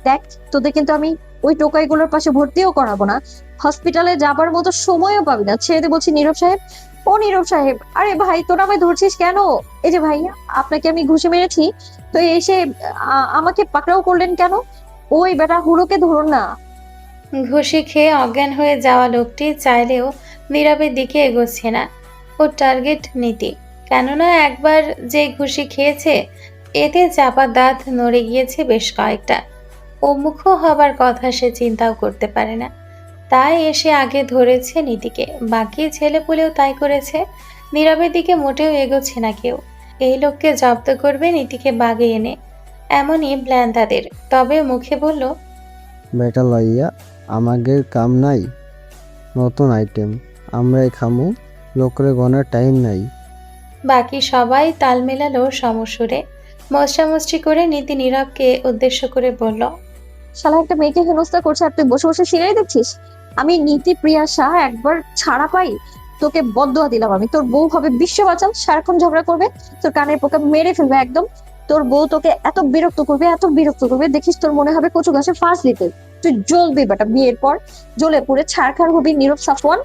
Speaker 3: দেখ, তোদের কিন্তু আমি ওই টোকাইগুলোর পাশে ভর্তিও করাবো না। হসপিটালে যাবার মতো সময়ও পাবি না। ছেড়ে দে বলছি নীরব সাহেব। ও নীরব সাহেব, আরে ভাই তোরা আমায় ধরছিস কেন? এই যে ভাই, আপনাকে আমি ঘুষি মেরেছি, তো এসে আমাকে পাকড়াও করলেন কেন? ওই বেটা হুড়োকে ধরুন না।
Speaker 1: ঘুষি খেয়ে অজ্ঞান হয়ে যাওয়া লোকটি চাইলেও নীরবের দিকে এগোচ্ছে না। ওর টার্গেট নীতি, কেননা একবার যে ঘুষি খেয়েছে এতে চাপা দাঁত নড়ে গিয়েছে বেশ কয়েকটা। উন্মুখ হবার কথা সে চিন্তাও করতে পারে না, তাই এসে আগে ধরেছে নীতিকে। বাকি ছেলেপুলেও তাই করেছে। নীরবের দিকে মোটেও এগোচ্ছে না কেউ। এই লোককে জব্দ করবে নীতিকে বাগে এনে, এমনই প্ল্যান তাদের। তবে মুখে বলল,
Speaker 10: বেটা লইয়া আমাদের কাম নাই, নতুন আইটেম আমরাই খামু, লোকরে গনার টাইম নাই।
Speaker 1: বাকি সবাই তাল মেলালো সমসুরে। মশামশি করে নীতি নীরবকে উদ্দেশ্য করে বলল,
Speaker 3: শালা একটা মেয়েকে হেনস্থা করছে আর তুই বসে বসে সিরিয়াল দেখছিস? আমি নীতি প্রিয়া শাহ একবার ছাড়া পাই তোকে বদদোয়া দিলাম, আমি তোর বউ হবে বিশ্ব বাঁচাল, সারাক্ষণ ঝগড়া করবে, তোর কানের পোকা মেরে ফেলবে একদম। তোর বউ তোকে এত বিরক্ত করবে, দেখিস তোর মনে হবে কচু গাছে ফাঁস দিতে। তুই জ্বলবি বেটা, বিয়ের পর জ্বলে পুড়ে ছাড়খাড় হবি নীরব সাফওয়ান।